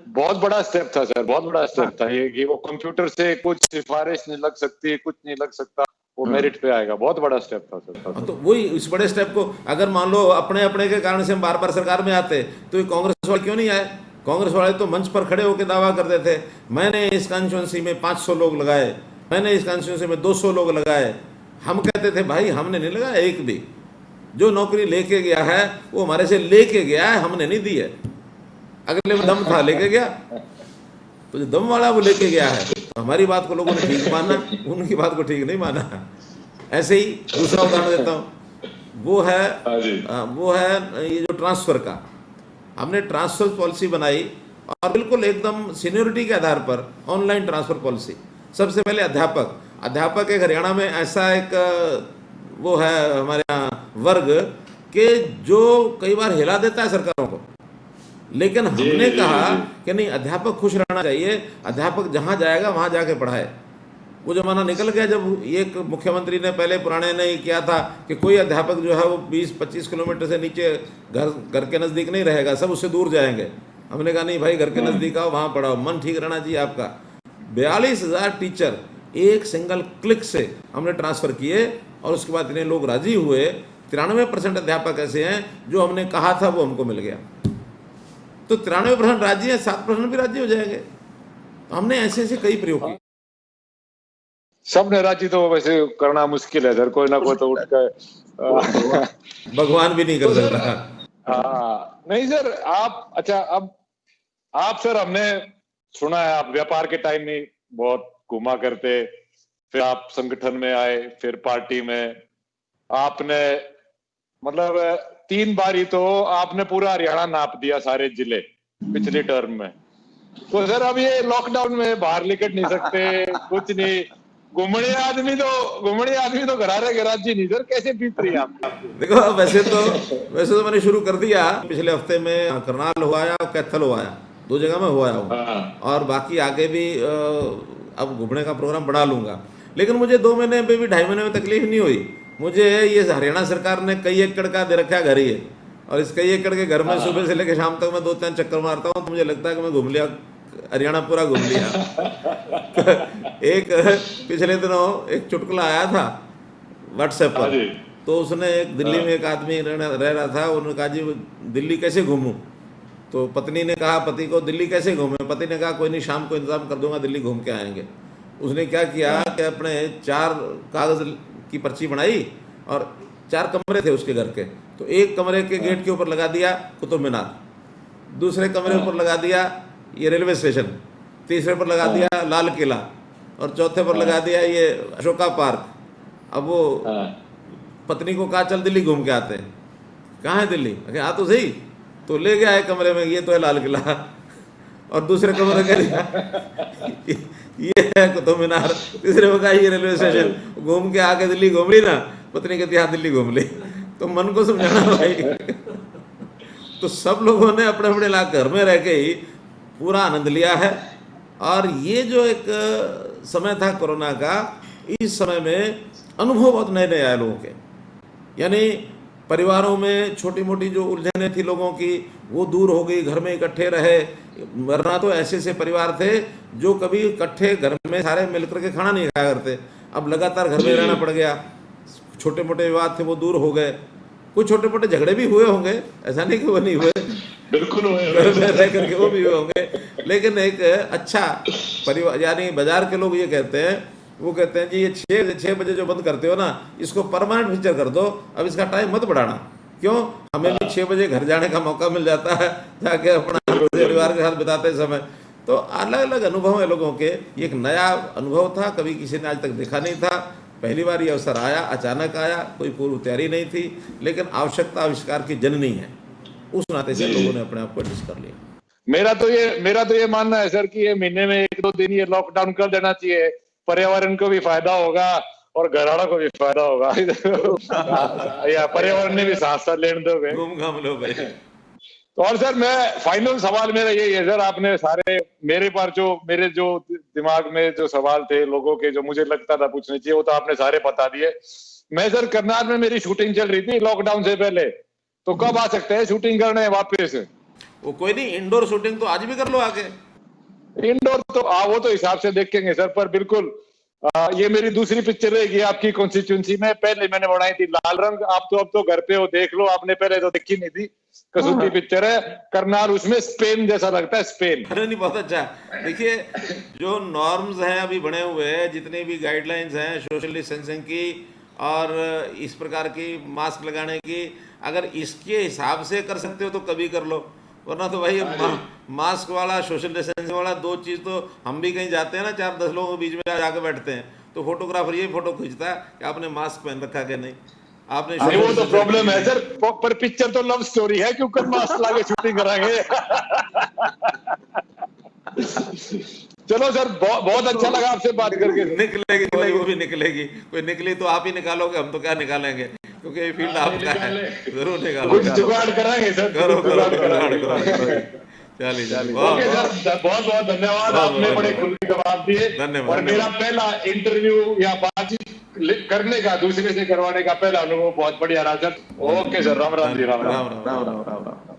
बहुत बड़ा स्टेप था सर, बहुत बड़ा स्टेप था ये कि वो कंप्यूटर से कुछ सिफारिश नहीं लग सकती, कुछ नहीं लग सकता, वो मेरिट पे आएगा। बहुत बड़ा स्टेप था सर। तो वही इस बड़े स्टेप को अगर मान लो अपने अपने के कारण से हम बार बार सरकार में आते, तो ये कांग्रेस वाले क्यों नहीं आए। कांग्रेस वाले तो मंच पर खड़े होकर दावा करते थे, मैंने इस कॉन्स्टिट्यूंसी में 500 लोग लगाए, मैंने इस कॉन्स्टिट्यूंसी में 200 लोग लगाए। हम कहते थे भाई हमने नहीं लगाया एक भी, जो नौकरी लेके गया है वो हमारे से लेके गया है, हमने नहीं दी है। अगले में दम था लेके गया, तो जो दम वाला वो लेके गया है, तो हमारी बात को लोगों ने ठीक माना, उनकी बात को ठीक नहीं माना। ऐसे ही दूसरा उदाहरण देता हूँ, वो है ये जो ट्रांसफ़र का, हमने ट्रांसफ़र पॉलिसी बनाई और बिल्कुल एकदम सीनियरिटी के आधार पर ऑनलाइन ट्रांसफ़र पॉलिसी। सबसे पहले अध्यापक एक हरियाणा में ऐसा एक वो है हमारे यहाँ वर्ग के जो कई बार हिला देता है सरकारों को। लेकिन हमने कहा कि नहीं, अध्यापक खुश रहना चाहिए, अध्यापक जहाँ जाएगा वहाँ जाके पढ़ाए। वो जमाना निकल गया जब एक मुख्यमंत्री ने पहले पुराने ने किया था कि कोई अध्यापक जो है वो 20-25 किलोमीटर से नीचे घर के नज़दीक नहीं रहेगा, सब उससे दूर जाएंगे। हमने कहा नहीं भाई, घर के नज़दीक आओ, वहाँ पढ़ाओ, मन ठीक रहना चाहिए आपका। 42,000 टीचर एक सिंगल क्लिक से हमने ट्रांसफ़र किए और उसके बाद इतने लोग राजी हुए। 93% अध्यापक ऐसे हैं जो हमने कहा था वो हमको मिल गया। तो 93% राजी है, 7% भी राजी हो जाएंगे। तो हमने ऐसे ऐसे कई प्रयोग किए। सबने राजी तो वैसे करना मुश्किल है सर, कोई ना कोई तो उठ कर भगवान भी नहीं कर सकता। हाँ नहीं सर, आप अच्छा, अब आप सर, हमने सुना है आप व्यापार के टाइम में बहुत घुमा करते, फिर आप संगठन में आए, फिर पार्टी में आपने मतलब 3 बारी तो आपने पूरा हरियाणा नाप दिया, सारे जिले पिछले टर्म में। तो सर अब ये लॉकडाउन में बाहर निकल नहीं सकते, कुछ नहीं, घूमने आदमी तो गराजी नहीं सर, कैसे बीत रही है आप? देखो वैसे तो मैंने शुरू कर दिया। पिछले हफ्ते में करनाल हुआ या कैथल हुआ, 2 जगह में हुआ हूँ, और बाकी आगे भी अब घूमने का प्रोग्राम बढ़ा लूंगा। लेकिन मुझे 2 महीने में भी 2.5 महीने में तकलीफ नहीं हुई। मुझे ये हरियाणा सरकार ने कई एकड़ का दे रखा है घर ही है, और इस कई एकड़ के घर में सुबह से लेकर शाम तक मैं 2-3 चक्कर मारता हूँ, तो मुझे लगता है कि मैं घूम लिया, हरियाणा पूरा घूम लिया। एक पिछले दिनों एक चुटकुला आया था व्हाट्सएप पर, तो उसने एक दिल्ली में एक आदमी रह रहा था, उन्होंने कहा जी दिल्ली कैसे घूमूं। तो पत्नी ने कहा पति को, दिल्ली कैसे घूमें। पति ने कहा कोई नहीं, शाम को इंतजाम कर दूंगा, दिल्ली घूम के आएंगे। उसने क्या किया कि अपने 4 कागज़ की पर्ची बनाई और 4 कमरे थे उसके घर के, तो एक कमरे के गेट के ऊपर लगा दिया कुतुब मीनार, दूसरे कमरे ऊपर लगा दिया ये रेलवे स्टेशन, तीसरे पर लगा दिया लाल किला, और चौथे पर लगा दिया ये अशोका पार्क। अब वो हाँ। पत्नी को कहा चल दिल्ली घूम के आते हैं। कहाँ है दिल्ली? अरे हाँ तो सही। तो ले गया एक कमरे में, ये तो है लाल किला, और दूसरे कमरे कह दिया ये है कुतुब मीनार, तीसरे में कहा ये रेलवे स्टेशन। घूम के आके दिल्ली घूम ली ना, पत्नी कहती हाँ दिल्ली घूम ली। तो मन को समझाना भाई। तो सब लोगों ने अपने अपने घर में रह के ही पूरा आनंद लिया है। और ये जो एक समय था कोरोना का, इस समय में अनुभव बहुत नए नए आए लोगों के। यानी परिवारों में छोटी मोटी जो उलझनें थी लोगों की, वो दूर हो गई, घर में इकट्ठे रहे। वरना तो ऐसे ऐसे परिवार थे जो कभी इकट्ठे घर में सारे मिलकर के खाना नहीं खाया करते, अब लगातार घर में रहना पड़ गया। छोटे मोटे विवाद थे वो दूर हो गए। कुछ छोटे मोटे झगड़े भी हुए होंगे, ऐसा नहीं कि वो नहीं हुए, बिल्कुल घर में रह करके वो भी हुए होंगे। लेकिन एक अच्छा परिवार, यानी बाजार के लोग ये कहते हैं, वो कहते हैं जी ये 6 बजे जो बंद करते हो ना, इसको परमानेंट फीचर कर दो, अब इसका टाइम मत बढ़ाना। क्यों? हमें भी 6 बजे घर जाने का मौका मिल जाता है, जाके अपना परिवार के साथ बिताते समय। तो अलग अलग अनुभव है लोगों के। ये एक नया अनुभव था, कभी किसी ने आज तक देखा नहीं था। पहली बार ये अवसर आया, अचानक आया, कोई पूर्व तैयारी नहीं थी, लेकिन आवश्यकता आविष्कार की जननी है, उस नाते से लोगों ने अपने आप को एडजस्ट कर लिया। मेरा तो ये मानना है सर कि ये महीने में 1-2 दिन ये लॉकडाउन कर देना चाहिए। पर्यावरण को भी फायदा होगा और घरवालों को भी फायदा होगा। या पर्यावरण ने भी साथ साथ लेने दोगे, घूम घाम लो भाई। तो और सर मैं फाइनल सवाल मेरा यही है सर, आपने सारे मेरे जो दिमाग में जो सवाल थे लोगों के, जो मुझे लगता था पूछने चाहिए, वो तो आपने सारे बता दिए। मैं सर करनाल में मेरी शूटिंग चल रही थी लॉकडाउन से पहले, तो कब आ सकते हैं शूटिंग करने वापस? वो कोई नहीं, इंडोर शूटिंग तो आज भी कर लो आके। इंडोर तो वो तो हिसाब से देखेंगे सर, पर बिल्कुल ये मेरी दूसरी पिक्चर रहेगी आपकी कॉन्स्टिट्यूंसी में। पहले मैंने बनाई थी लाल रंग, आप तो अब तो घर पे हो, देख लो, आपने पहले तो देखी नहीं थी। कसूती पिक्चर है करनाल, उसमें स्पेन जैसा लगता है, स्पेन। अरे नहीं, बहुत अच्छा। देखिए जो नॉर्म्स हैं अभी बने हुए हैं, जितनी भी गाइडलाइंस हैं सोशल डिस्टेंसिंग की और इस प्रकार की मास्क लगाने की, अगर इसके हिसाब से कर सकते हो तो कभी कर लो। वरना तो भाई मास्क वाला, सोशल डिस्टेंसिंग वाला, दो चीज़ तो हम भी कहीं जाते हैं ना, 4-10 लोगों के बीच में जाके बैठते हैं, तो फोटोग्राफर ये फोटो खींचता है कि आपने मास्क पहन रखा कि नहीं, आपने। वो तो प्रॉब्लम है सर, पर पिक्चर तो लव स्टोरी है, क्यों कर मास्क लाके शूटिंग कराएंगे। चलो सर, बहुत अच्छा लगा आपसे बात करके। निकलेगी वो भी निकलेगी, कोई निकली तो आप ही निकालोगे, हम तो क्या निकालेंगे, क्योंकि ये फील्ड आपका है। जरूर निकालो, कुछ जुगाड़ कराएंगे सर, करो चलिए। ओके सर, बहुत बहुत धन्यवाद, आपने बड़े खुले जवाब दिए। धन्यवाद। और मेरा पहला इंटरव्यू या बातचीत करने का, दूसरे से करवाने का पहला अनुभव बहुत बढ़िया रहा sir. Okay sir, Ram Ram ji, Ram Ram.